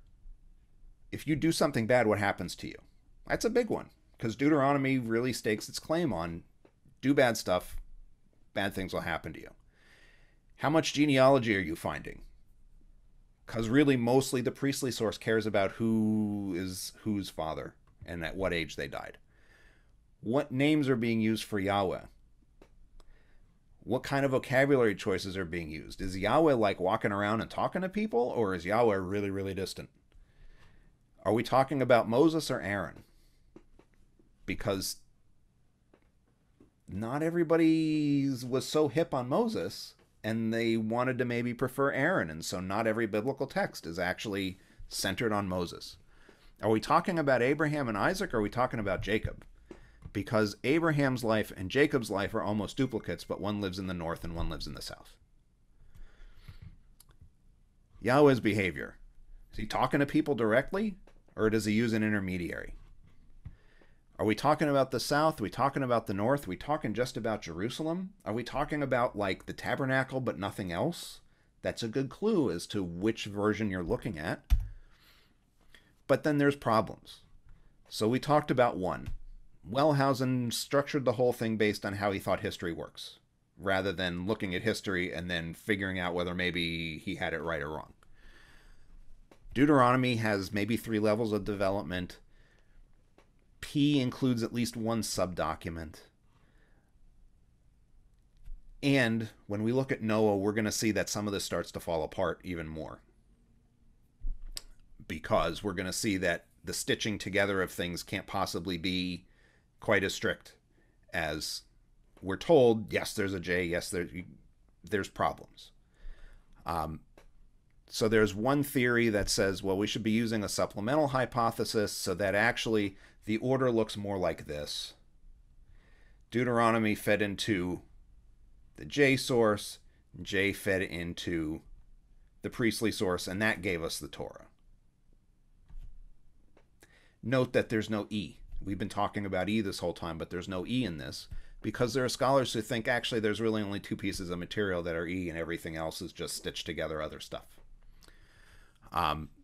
If you do something bad, what happens to you? That's a big one because Deuteronomy really stakes its claim on do bad stuff, bad things will happen to you. How much genealogy are you finding? Because really, mostly the priestly source cares about who is whose father and at what age they died. What names are being used for Yahweh? What kind of vocabulary choices are being used? Is Yahweh like walking around and talking to people, or is Yahweh really, really distant? Are we talking about Moses or Aaron? Because not everybody was so hip on Moses, and they wanted to maybe prefer Aaron, and so not every biblical text is actually centered on Moses. Are we talking about Abraham and Isaac, or are we talking about Jacob? Because Abraham's life and Jacob's life are almost duplicates, but one lives in the north and one lives in the south. Yahweh's behavior. Is he talking to people directly, or does he use an intermediary? Are we talking about the south? Are we talking about the north? Are we talking just about Jerusalem? Are we talking about like the tabernacle but nothing else? That's a good clue as to which version you're looking at. But then there's problems. So we talked about one. Wellhausen structured the whole thing based on how he thought history works, rather than looking at history and then figuring out whether maybe he had it right or wrong. Deuteronomy has maybe 3 levels of development. P includes at least one subdocument. And when we look at Noah, we're going to see that some of this starts to fall apart even more. Because we're going to see that the stitching together of things can't possibly be quite as strict as we're told. Yes, there's a J. Yes, there's problems. So there's one theory that says, well, we should be using a supplemental hypothesis so that actually the order looks more like this. Deuteronomy fed into the J source, J fed into the priestly source, and that gave us the Torah. Note that there's no E. We've been talking about E this whole time, but there's no E in this because there are scholars who think actually there's really only 2 pieces of material that are E and everything else is just stitched together other stuff.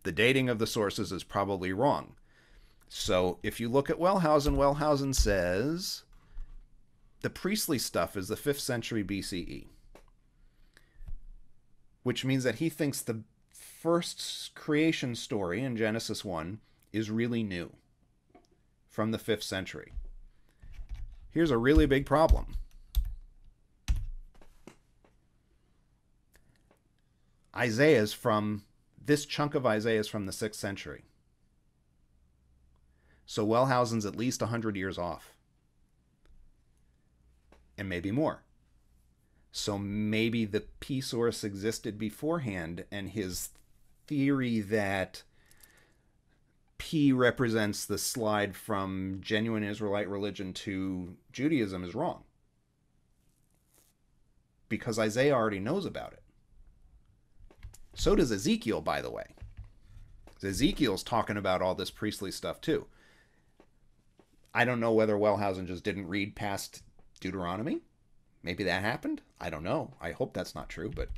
The dating of the sources is probably wrong. So if you look at Wellhausen, Wellhausen says the priestly stuff is the 5th century BCE, which means that he thinks the first creation story in Genesis 1 is really new from the 5th century. Here's a really big problem. This chunk of Isaiah is from the 6th century. So Wellhausen's at least 100 years off. And maybe more. So maybe the P source existed beforehand, and his theory that P represents the slide from genuine Israelite religion to Judaism is wrong. Because Isaiah already knows about it. So does Ezekiel, by the way. Ezekiel's talking about all this priestly stuff too. I don't know whether Wellhausen just didn't read past Deuteronomy. Maybe that happened. I don't know. I hope that's not true. But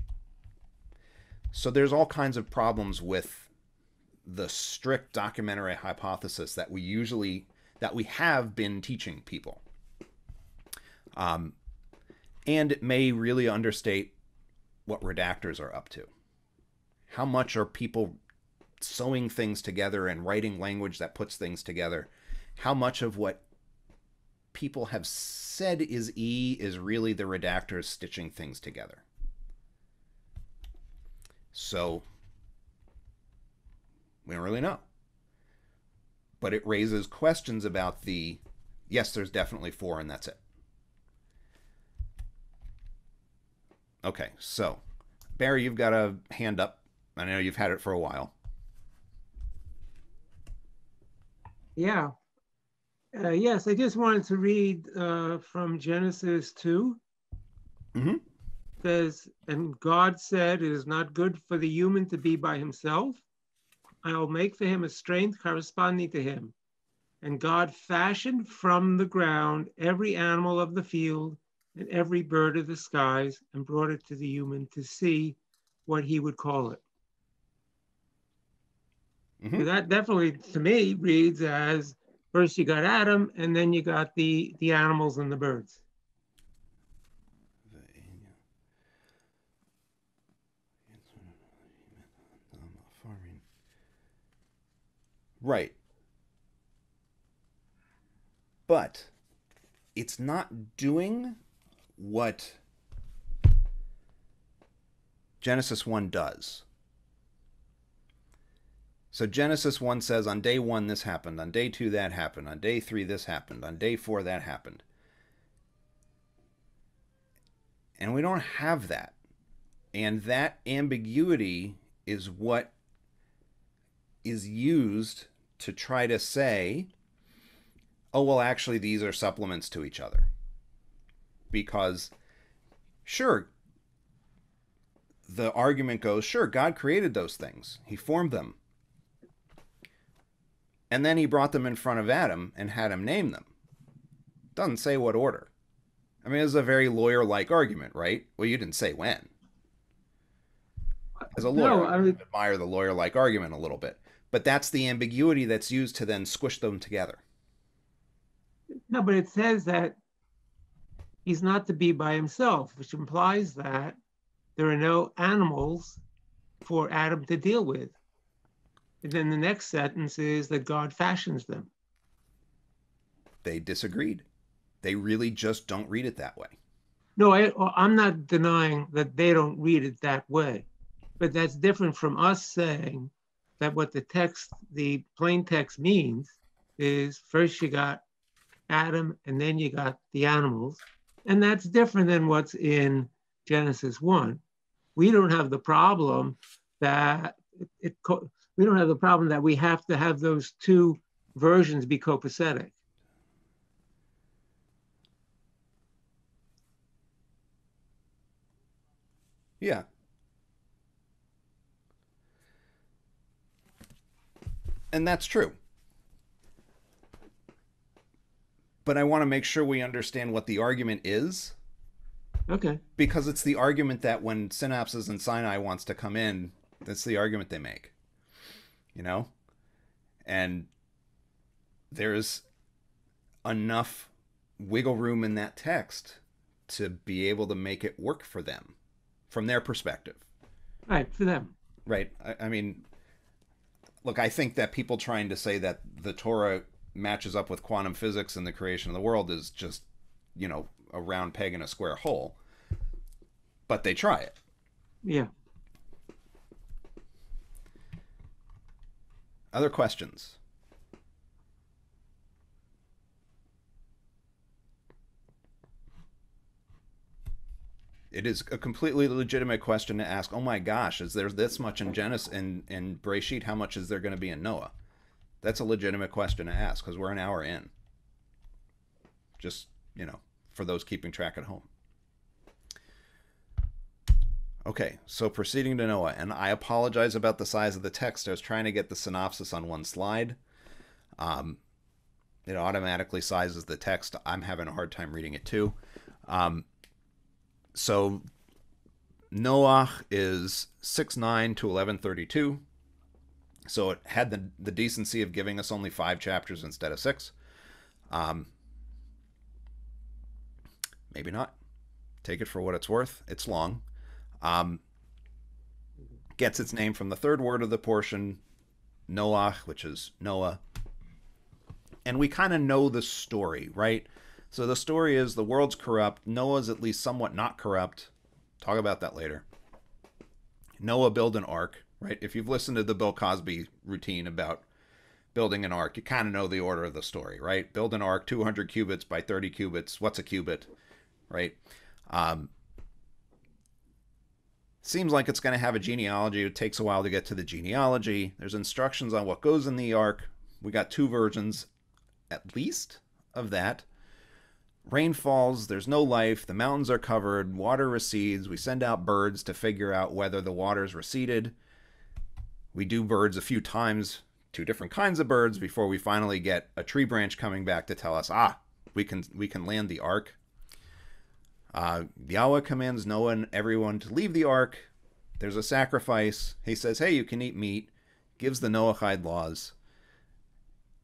so there's all kinds of problems with the strict documentary hypothesis that we have been teaching people. And it may really understate what redactors are up to. How much are people sewing things together and writing language that puts things together? How much of what people have said is E is really the redactors stitching things together? So we don't really know. But it raises questions about yes, there's definitely 4 and that's it. Okay, so Barry, you've got a hand up. I know you've had it for a while. Yeah. Yes, I just wanted to read from Genesis 2. Mm-hmm. It says, and God said, it is not good for the human to be by himself. I will make for him a strength corresponding to him. And God fashioned from the ground every animal of the field and every bird of the skies and brought it to the human to see what he would call it. Mm-hmm. So that definitely, to me, reads as first you got Adam, and then you got the animals and the birds. Right. But it's not doing what Genesis 1 does. So Genesis 1 says on day 1 this happened, on day 2 that happened, on day 3 this happened, on day 4 that happened. And we don't have that. And that ambiguity is what is used to try to say, oh, well, actually, these are supplements to each other. Because, sure, the argument goes, sure, God created those things. He formed them. And then he brought them in front of Adam and had him name them. Doesn't say what order. I mean, it's a very lawyer-like argument, right? Well, you didn't say when. As a lawyer, I admire the lawyer-like argument a little bit. But that's the ambiguity that's used to then squish them together. No, but it says that he's not to be by himself, which implies that there are no animals for Adam to deal with. And then the next sentence is that God fashions them. They disagreed. They really just don't read it that way. No, I'm not denying that they don't read it that way. But that's different from us saying that what the plain text means is first you got Adam and then you got the animals. And that's different than what's in Genesis 1. We don't have the problem that we don't have the problem that we have to have those two versions be copacetic. Yeah. And that's true. But I want to make sure we understand what the argument is. Okay. Because it's the argument that when Synapses and Sinai wants to come in, that's the argument they make. You know? And there's enough wiggle room in that text to be able to make it work for them, from their perspective. Right, for them. Right. I mean, look, I think that people trying to say that the Torah matches up with quantum physics and the creation of the world is just, you know, a round peg in a square hole. But they try it. Yeah. Other questions? It is a completely legitimate question to ask. Oh my gosh, is there this much in Genesis in Bereshit? How much is there going to be in Noah? That's a legitimate question to ask because we're an hour in. Just, for those keeping track at home. Okay, so proceeding to Noah, and I apologize about the size of the text. I was trying to get the synopsis on one slide. It automatically sizes the text. I'm having a hard time reading it too. So Noach is 6'9" to 1132. So it had the decency of giving us only 5 chapters instead of 6. Maybe not. Take it for what it's worth. It's long. Gets its name from the third word of the portion, Noach, which is Noah. And we kind of know the story, right? So the story is the world's corrupt. Noah's at least somewhat not corrupt. Talk about that later. Noah built an ark, right? If you've listened to the Bill Cosby routine about building an ark, you kind of know the order of the story, right? Build an ark, 200 cubits by 30 cubits. What's a cubit, right? Seems like it's going to have a genealogy. It takes a while to get to the genealogy. There's instructions on what goes in the ark. We got 2 versions, at least, of that. Rain falls, there's no life, the mountains are covered, water recedes, we send out birds to figure out whether the water's receded. We do birds a few times, 2 different kinds of birds, before we finally get a tree branch coming back to tell us, we can land the ark. Yahweh commands Noah and everyone to leave the ark. There's a sacrifice. He says, hey, you can eat meat. Gives the Noahide laws.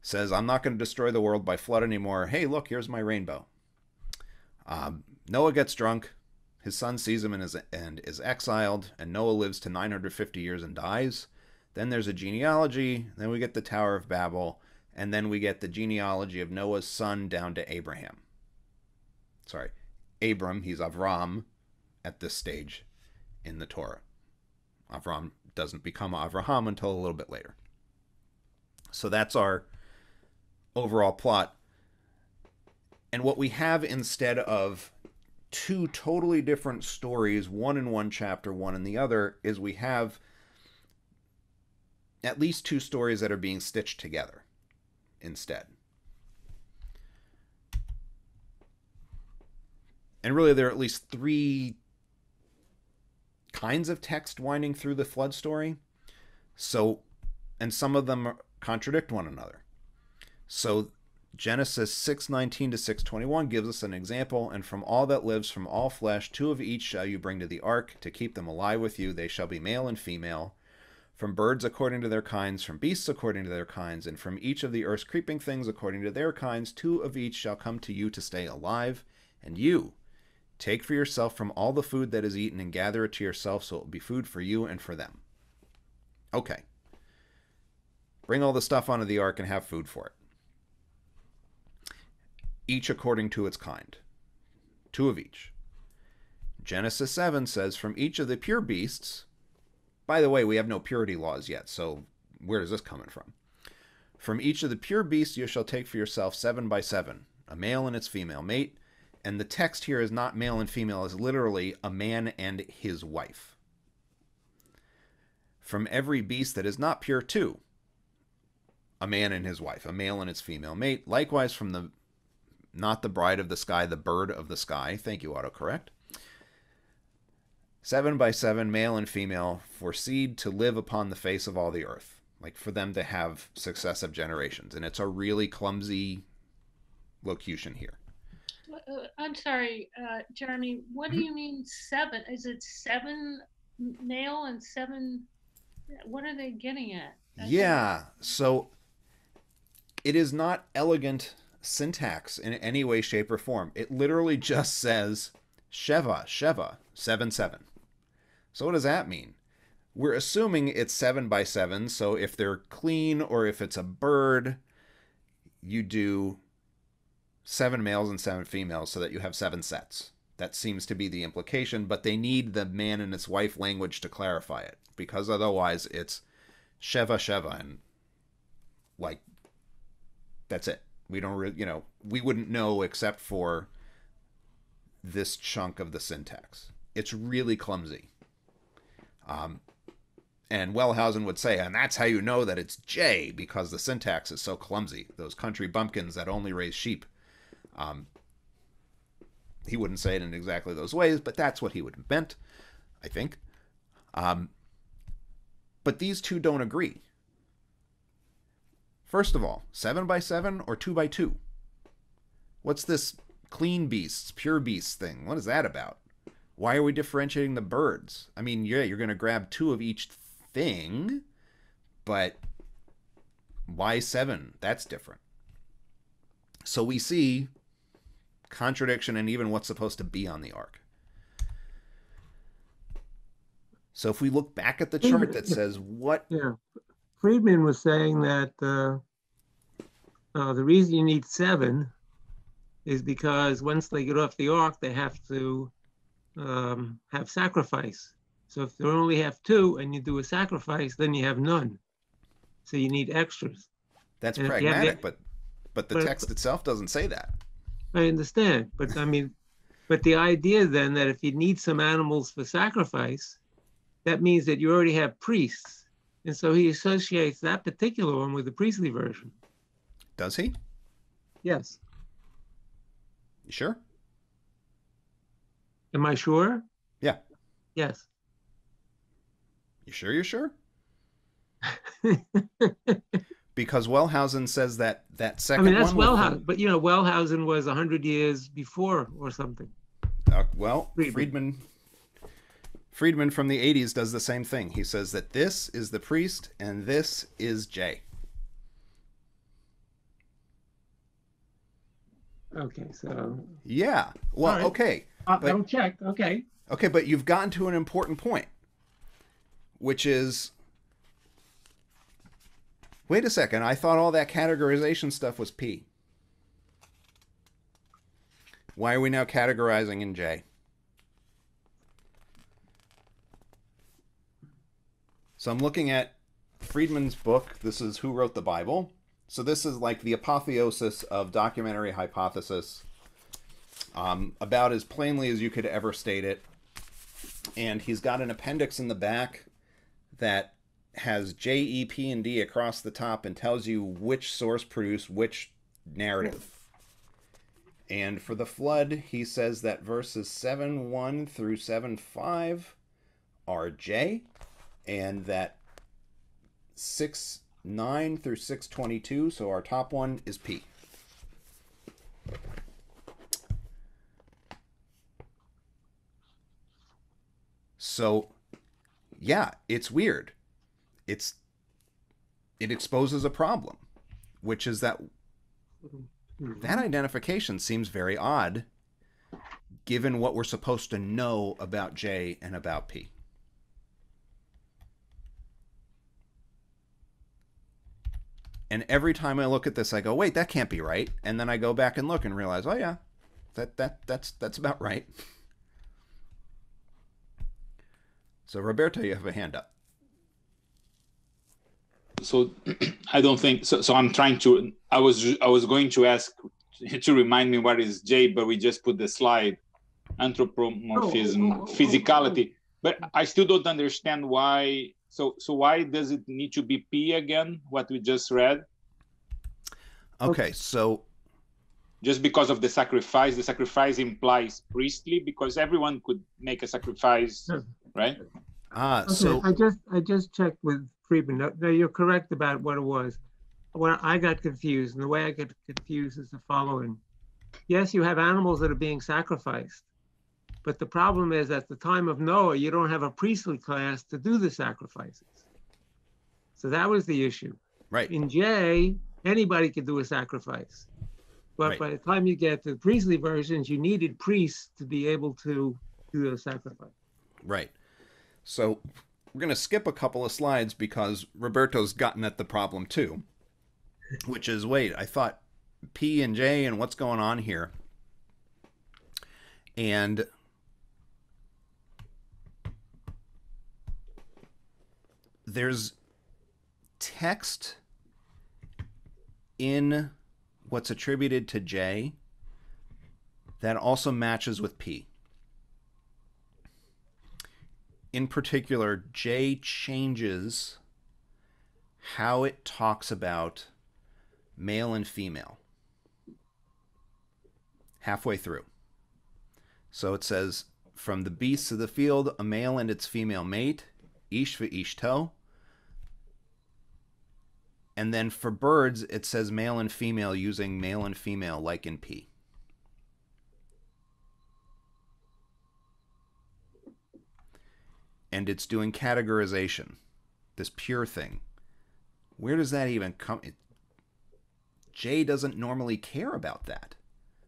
Says, I'm not going to destroy the world by flood anymore. Hey, look, here's my rainbow. Noah gets drunk. His son sees him and is exiled. And Noah lives to 950 years and dies. Then there's a genealogy. Then we get the Tower of Babel. And then we get the genealogy of Noah's son down to Abraham. Sorry. Abram, he's Avram at this stage in the Torah. Avram doesn't become Avraham until a little bit later. So that's our overall plot. And what we have instead of 2 totally different stories, one in one chapter, one in the other, is we have at least 2 stories that are being stitched together instead. And really, there are at least 3 kinds of text winding through the flood story. So, and some of them contradict one another. So Genesis 6:19 to 6:21 gives us an example. And from all that lives, from all flesh, 2 of each shall you bring to the ark to keep them alive with you. They shall be male and female. From birds according to their kinds, from beasts according to their kinds, and from each of the earth's creeping things according to their kinds, 2 of each shall come to you to stay alive. And you take for yourself from all the food that is eaten and gather it to yourself, so it will be food for you and for them. Okay. Bring all the stuff onto the ark and have food for it. Each according to its kind. 2 of each. Genesis 7 says, from each of the pure beasts, by the way, we have no purity laws yet, so where is this coming from? From each of the pure beasts you shall take for yourself 7 by 7, a male and its female mate. And the text here is not male and female, is literally a man and his wife. From every beast that is not pure, 2, a man and his wife, a male and its female mate. Likewise from not the bride of the sky, the bird of the sky. Thank you, autocorrect. 7 by 7, male and female, for seed to live upon the face of all the earth. Like for them to have successive generations. And it's a really clumsy locution here. I'm sorry, Jeremy, what do you mean 7? Is it 7 male and 7? What are they getting at? Yeah, so it is not elegant syntax in any way, shape, or form. It literally just says Sheva, 7, 7. So what does that mean? We're assuming it's 7 by 7, so if they're clean or if it's a bird, you do 7 males and 7 females so that you have 7 sets. That seems to be the implication, but they need the man and his wife language to clarify it, because otherwise it's Sheva, and like, that's it. We don't really, we wouldn't know except for this chunk of the syntax. It's really clumsy. And Wellhausen would say, and that's how you know that it's J, because the syntax is so clumsy. Those country bumpkins that only raise sheep. He wouldn't say it in exactly those ways, but that's what he would have meant, I think. But these two don't agree. First of all, 7 by 7 or 2 by 2? What's this clean beasts, pure beasts thing? What is that about? Why are we differentiating the birds? I mean, yeah, you're going to grab 2 of each thing, but why 7? That's different. So we see contradiction in even what's supposed to be on the ark. So if we look back at the chart that says what... Yeah, Friedman was saying that the reason you need 7 is because once they get off the ark, they have to have sacrifice. So if they only have 2 and you do a sacrifice, then you have none. So you need extras. That's pragmatic, but the text itself doesn't say that. I understand, but I mean, but the idea then that if you need some animals for sacrifice, that means that you already have priests. And so he associates that particular one with the priestly version. Does he? Yes. You sure? Am I sure? Yeah. Yes. You sure you're sure? Because Wellhausen says that second one... I mean, that's Wellhausen, but you know, Wellhausen was 100 years before or something. Well, Friedman from the 80s does the same thing. He says that this is the priest and this is J. Okay, so... Yeah. Well, right. Okay. I'll check. Okay. Okay, but you've gotten to an important point, which is... Wait a second. I thought all that categorization stuff was P. Why are we now categorizing in J? So I'm looking at Friedman's book. This is Who Wrote the Bible. So this is like the apotheosis of documentary hypothesis, about as plainly as you could ever state it. And he's got an appendix in the back that has J, E, P, and D across the top and tells you which source produced which narrative. And for the flood, he says that verses 7:1 through 7:5 are J, and that 6:9 through 6:22, so our top one, is P. So, yeah, it's weird. It exposes a problem, which is that identification seems very odd given what we're supposed to know about J and about P. And every time I look at this, I go, wait, that can't be right. And then I go back and look and realize, oh yeah, that's about right. So Roberto, you have a hand up. So I don't think so. So I'm trying to. I was going to ask to remind me what is J, but we just put the slide, anthropomorphism, physicality. But I still don't understand why. So why does it need to be P again? What we just read. Okay, so just because of the sacrifice implies priestly, because everyone could make a sacrifice, right? Okay, so I just checked with Friedman. No, you're correct about what it was. When I got confused, and the way I get confused is the following. Yes, you have animals that are being sacrificed, but the problem is at the time of Noah, you don't have a priestly class to do the sacrifices. So that was the issue. Right. In J, anybody could do a sacrifice. But Right. by the time you get to the priestly versions, you needed priests to be able to do the sacrifice. Right. So we're going to skip a couple of slides because Roberto's gotten at the problem too, which is, wait, I thought P and J and what's going on here? And there's text in what's attributed to J that also matches with P. in particular, J changes how it talks about male and female halfway through. So it says, from the beasts of the field, a male and its female mate, ish v'ishto. And then for birds, it says male and female using male and female like in P. And it's doing categorization, this pure thing. Where does that even come? J doesn't normally care about that.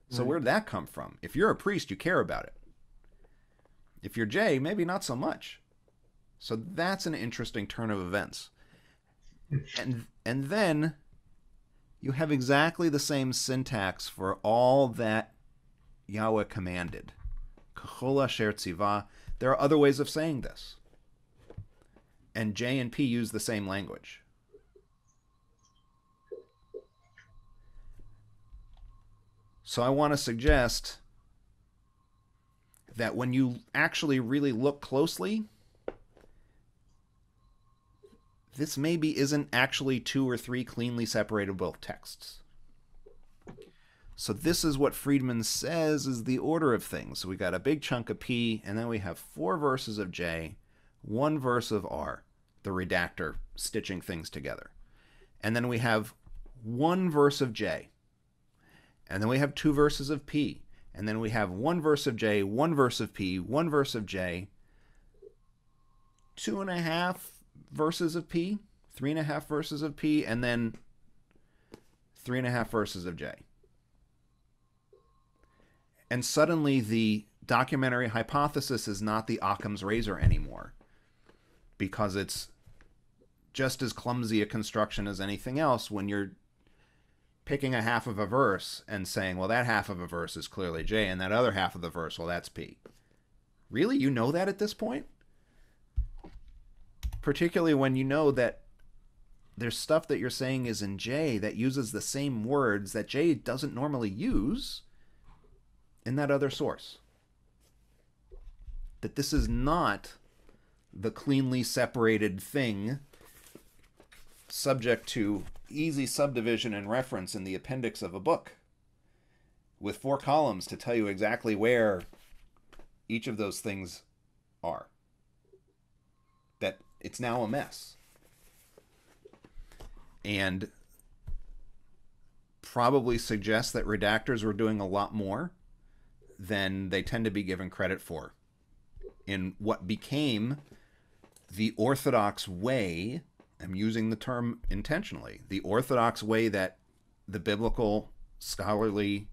So where'd that come from? If you're a priest, you care about it. If you're J, maybe not so much. So that's an interesting turn of events. And then you have exactly the same syntax for all that Yahweh commanded. K'chol asher tzivah. There are other ways of saying this. And J and P use the same language. So I want to suggest that when you actually really look closely, this maybe isn't actually 2 or 3 cleanly separatable texts. So this is what Friedman says is the order of things. So we got a big chunk of P, and then we have 4 verses of J, 1 verse of R, the redactor stitching things together. And then we have 1 verse of J. And then we have 2 verses of P. And then we have 1 verse of J, 1 verse of P, 1 verse of J, 2.5 verses of P, 3.5 verses of P, and then 3.5 verses of J. And suddenly the documentary hypothesis is not the Occam's razor anymore, because it's just as clumsy a construction as anything else when you're picking a half of a verse and saying, well, that half of a verse is clearly J, and that other half of the verse, well, that's P. Really? You know that at this point? Particularly when you know that there's stuff that you're saying is in J that uses the same words that J doesn't normally use in that other source. That this is not the cleanly separated thing subject to easy subdivision and reference in the appendix of a book with 4 columns to tell you exactly where each of those things are. That it's now a mess. And probably suggests that redactors were doing a lot more than they tend to be given credit for in what became the orthodox way. I'm using the term intentionally. The orthodox way that the biblical scholarly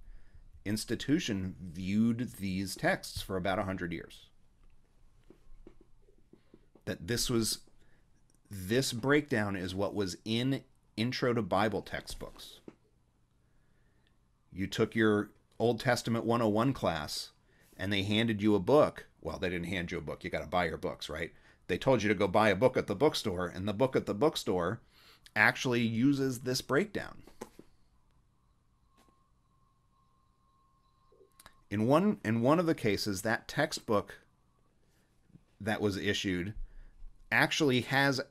institution viewed these texts for about 100 years. That this breakdown is what was in Intro to Bible textbooks. You took your Old Testament 101 class and they handed you a book. Well, they didn't hand you a book. You got to buy your books, right? They told you to go buy a book at the bookstore, and the book at the bookstore actually uses this breakdown. In one of the cases, that textbook that was issued actually has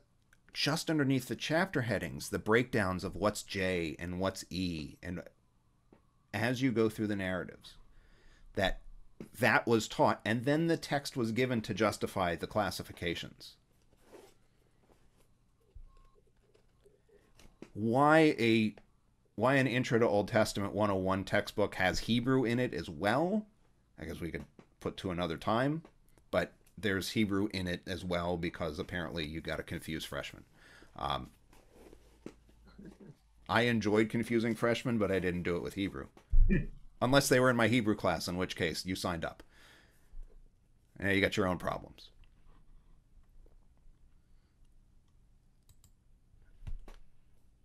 just underneath the chapter headings the breakdowns of what's J and what's E, and as you go through the narratives, that was taught, and then the text was given to justify the classifications. Why an Intro to Old Testament 101 textbook has Hebrew in it as well, I guess we could put to another time, but there's Hebrew in it as well because apparently you got to confuse freshmen. I enjoyed confusing freshmen, but I didn't do it with Hebrew. Unless they were in my Hebrew class, in which case you signed up. And you got your own problems.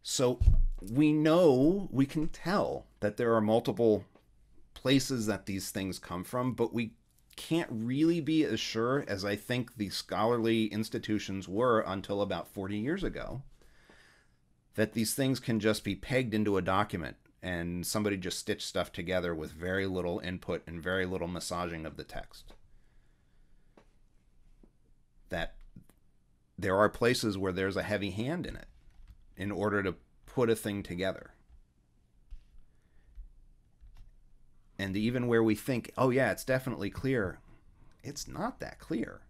So we can tell that there are multiple places that these things come from, but we can't really be as sure as I think the scholarly institutions were until about 40 years ago, that these things can just be pegged into a document and somebody just stitched stuff together with very little input and very little massaging of the text. that there are places where there's a heavy hand in it in order to put a thing together. And even where we think, oh yeah, it's definitely clear, it's not that clear.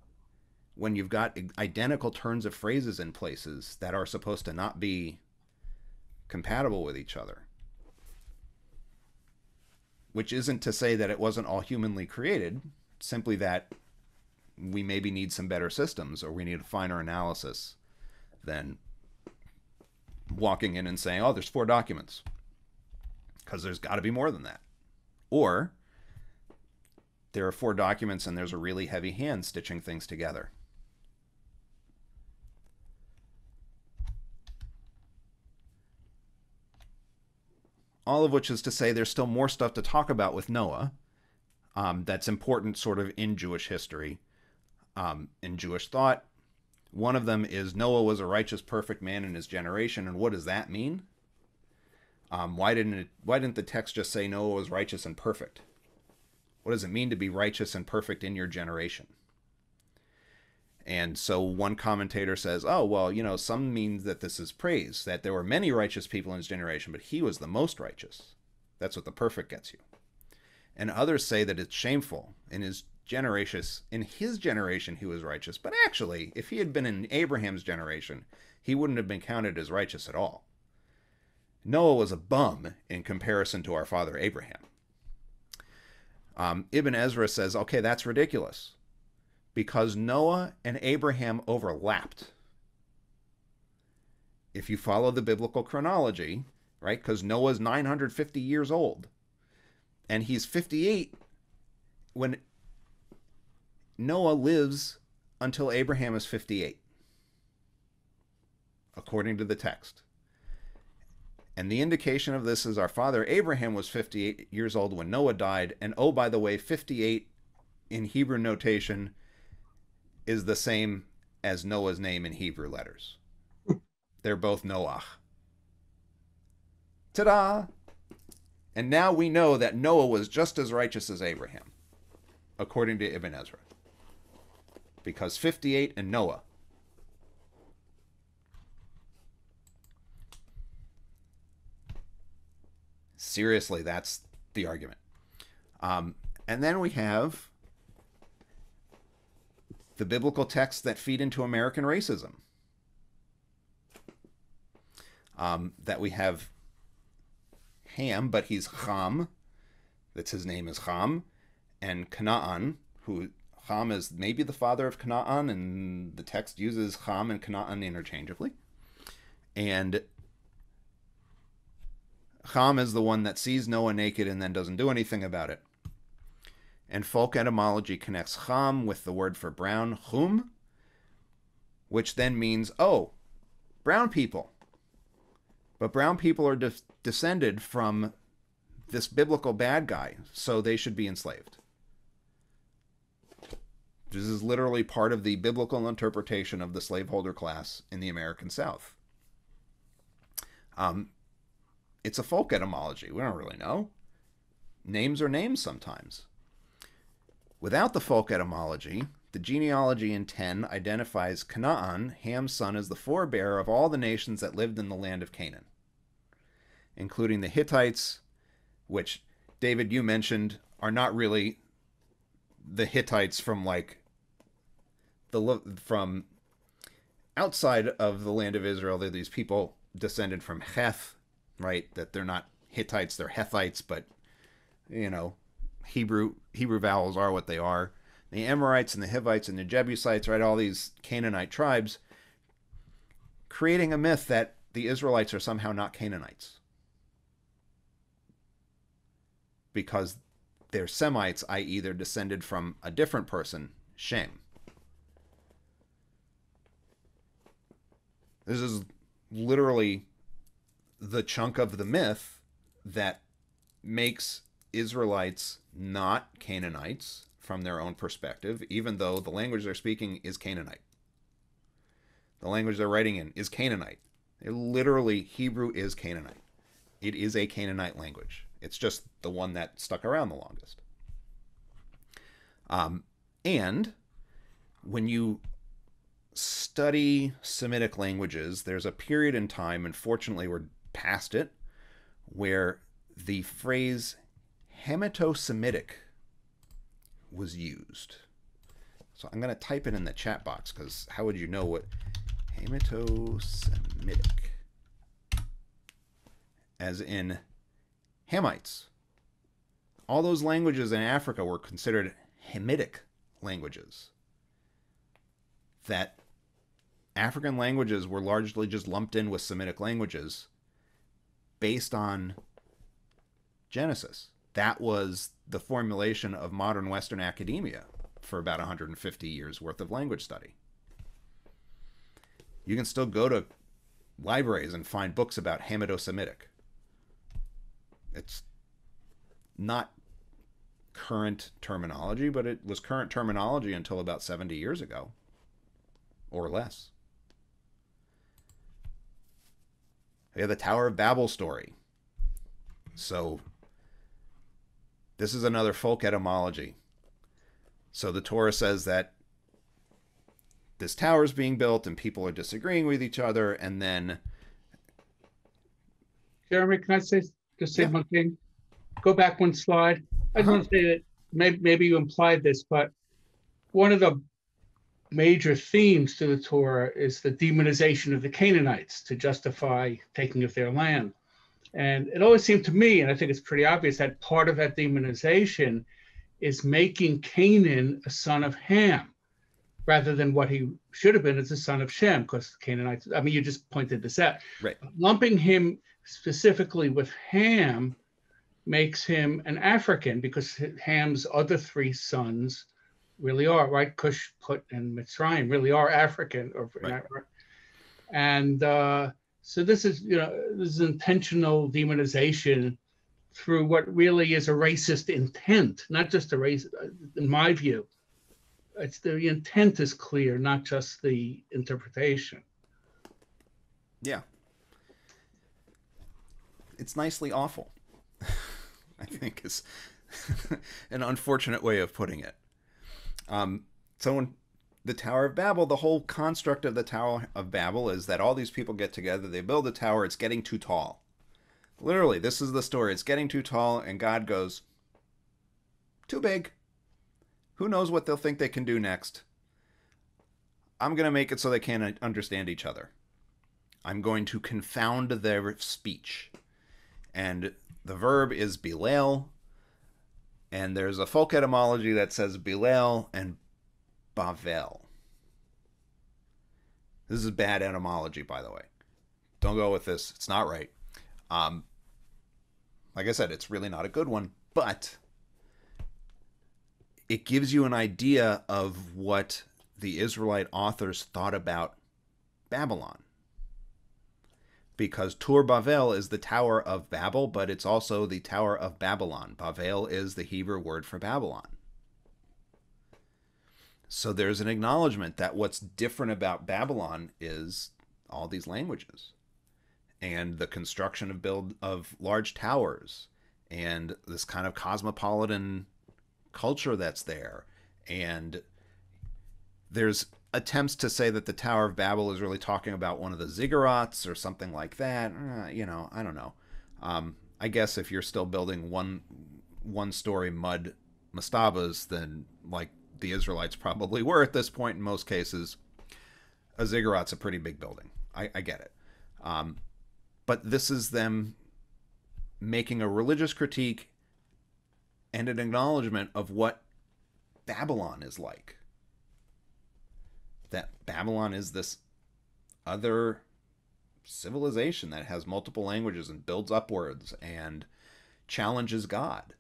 When you've got identical turns of phrases in places that are supposed to not be compatible with each other. Which isn't to say that it wasn't all humanly created, simply that we maybe need some better systems, or we need a finer analysis than walking in and saying, oh, there's 4 documents. Because there's got to be more than that. Or there are 4 documents and there's a really heavy hand stitching things together. All of which is to say there's still more stuff to talk about with Noah that's important sort of in Jewish history, in Jewish thought. One of them is Noah was a righteous, perfect man in his generation. And what does that mean? Why didn't the text just say Noah was righteous and perfect? What does it mean to be righteous and perfect in your generation? And so one commentator says, oh, well, you know, some means that this is praise, that there were many righteous people in his generation, but he was the most righteous. That's what the perfect gets you. And others say that it's shameful. In his generation, he was righteous. But actually, if he had been in Abraham's generation, he wouldn't have been counted as righteous at all. Noah was a bum in comparison to our father Abraham. Ibn Ezra says, okay, that's ridiculous, because Noah and Abraham overlapped. If you follow the biblical chronology, right, because Noah's 950 years old, and he's 58 when Noah lives until Abraham is 58, according to the text. And the indication of this is our father Abraham was 58 years old when Noah died. And oh, by the way, 58 in Hebrew notation is the same as Noah's name in Hebrew letters. They're both Noach. Ta-da! And now we know that Noah was just as righteous as Abraham, according to Ibn Ezra. Because 58 and Noah. Seriously, that's the argument. And then we have the biblical texts that feed into American racism. That we have Ham, but he's Ham. That's his name is Ham. And Canaan, who Ham is maybe the father of Canaan, and the text uses Ham and Canaan interchangeably. And Ham is the one that sees Noah naked and then doesn't do anything about it. And folk etymology connects Ham with the word for brown, chum, which then means, oh, brown people. But brown people are descended from this biblical bad guy, so they should be enslaved. This is literally part of the biblical interpretation of the slaveholder class in the American South. It's a folk etymology. We don't really know. Names are names sometimes. Without the folk etymology, the genealogy in 10 identifies Canaan, Ham's son, as the forebearer of all the nations that lived in the land of Canaan, including the Hittites, which, David, you mentioned, are not really the Hittites from from outside of the land of Israel. They're these people descended from Heth, right? That they're not Hittites, they're Hethites, but, you know, Hebrew vowels are what they are. The Amorites and the Hivites and the Jebusites, right? All these Canaanite tribes, creating a myth that the Israelites are somehow not Canaanites, because they're Semites, i.e. they're descended from a different person, Shem. This is literally the chunk of the myth that makes Israelites not Canaanites from their own perspective, even though the language they're speaking is Canaanite. The language they're writing in is Canaanite. Literally, Hebrew is Canaanite. It is a Canaanite language. It's just the one that stuck around the longest. And when you study Semitic languages, there's a period in time, unfortunately we're past it, where the phrase Hemato-Semitic was used. So I'm going to type it in the chat box, because how would you know what Hemato-Semitic, as in Hamites. All those languages in Africa were considered Hamitic languages. That African languages were largely just lumped in with Semitic languages based on Genesis. That was the formulation of modern Western academia for about 150 years worth of language study. You can still go to libraries and find books about Hamido-Semitic. It's not current terminology, but it was current terminology until about 70 years ago, or less. We have the Tower of Babel story. So this is another folk etymology. So the Torah says that this tower is being built and people are disagreeing with each other, and then... Jeremy, can I say one thing? Go back one slide. I just want to say that maybe you implied this, but one of the major themes to the Torah is the demonization of the Canaanites to justify taking of their land. And it always seemed to me, and I think it's pretty obvious, that part of that demonization is making Canaan a son of Ham, rather than what he should have been as a son of Shem, because the Canaanites, I mean, you just pointed this out. Right. Lumping him specifically with Ham makes him an African, because Ham's other three sons really are, right? Cush, Put, and Mitzrayim really are African. Right. And so this is, this is intentional demonization through what really is a racist intent, not just a race, in my view. It's the intent is clear, not just the interpretation. Yeah. It's nicely awful, I think is an unfortunate way of putting it. So in the Tower of Babel, the whole construct of the Tower of Babel is that all these people get together, they build a tower, it's getting too tall. Literally, this is the story. It's getting too tall, and God goes, too big. Who knows what they'll think they can do next? I'm going to make it so they can't understand each other. I'm going to confound their speech. And the verb is bilal. And there's a folk etymology that says bilal and bavel. This is bad etymology, by the way. Don't go with this. It's not right. Like I said, it's really not a good one, but it gives you an idea of what the Israelite authors thought about Babylon. Because Tur Bavel is the Tower of Babel, but it's also the Tower of Babylon. Bavel is the Hebrew word for Babylon. So there's an acknowledgement that what's different about Babylon is all these languages and the construction of large towers and this kind of cosmopolitan culture that's there. And there's attempts to say that the Tower of Babel is really talking about one of the ziggurats or something like that. I don't know. I guess if you're still building one-story mud mastabas, then like the Israelites probably were at this point in most cases, a ziggurat's a pretty big building. I get it. But this is them making a religious critique and an acknowledgement of what Babylon is like. That Babylon is this other civilization that has multiple languages and builds upwards and challenges God.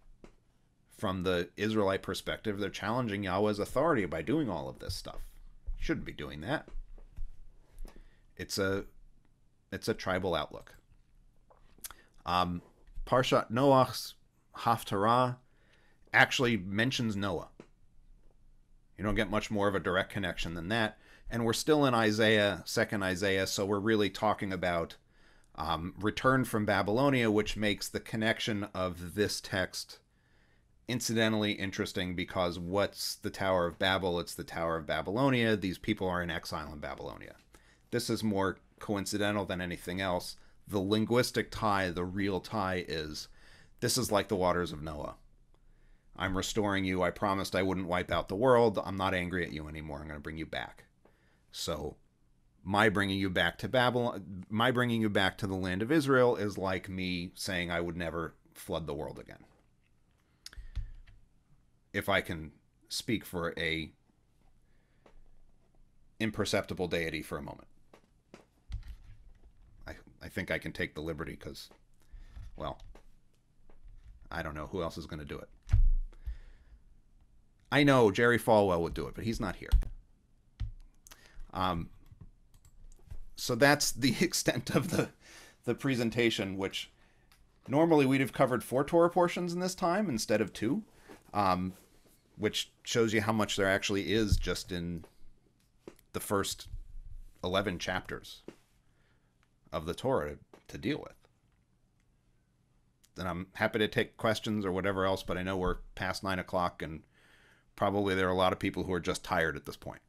From the Israelite perspective, they're challenging Yahweh's authority by doing all of this stuff. Shouldn't be doing that. It's a tribal outlook. Parshat Noach's Haftarah actually mentions Noah. You don't get much more of a direct connection than that. And we're still in Isaiah, 2nd Isaiah, so we're really talking about return from Babylonia, which makes the connection of this text incidentally interesting because what's the Tower of Babel? It's the Tower of Babylonia. These people are in exile in Babylonia. This is more coincidental than anything else. The linguistic tie, the real tie is, this is like the waters of Noah. I'm restoring you. I promised I wouldn't wipe out the world. I'm not angry at you anymore. I'm going to bring you back. So my bringing you back to Babylon, my bringing you back to the land of Israel is like me saying I would never flood the world again. If I can speak for a imperceptible deity for a moment. I think I can take the liberty because, well, I don't know who else is going to do it. I know Jerry Falwell would do it, but he's not here. So that's the extent of the presentation, which normally we'd have covered 4 Torah portions in this time instead of 2, which shows you how much there actually is just in the first 11 chapters of the Torah to deal with. And I'm happy to take questions or whatever else, but I know we're past 9 o'clock and probably there are a lot of people who are just tired at this point.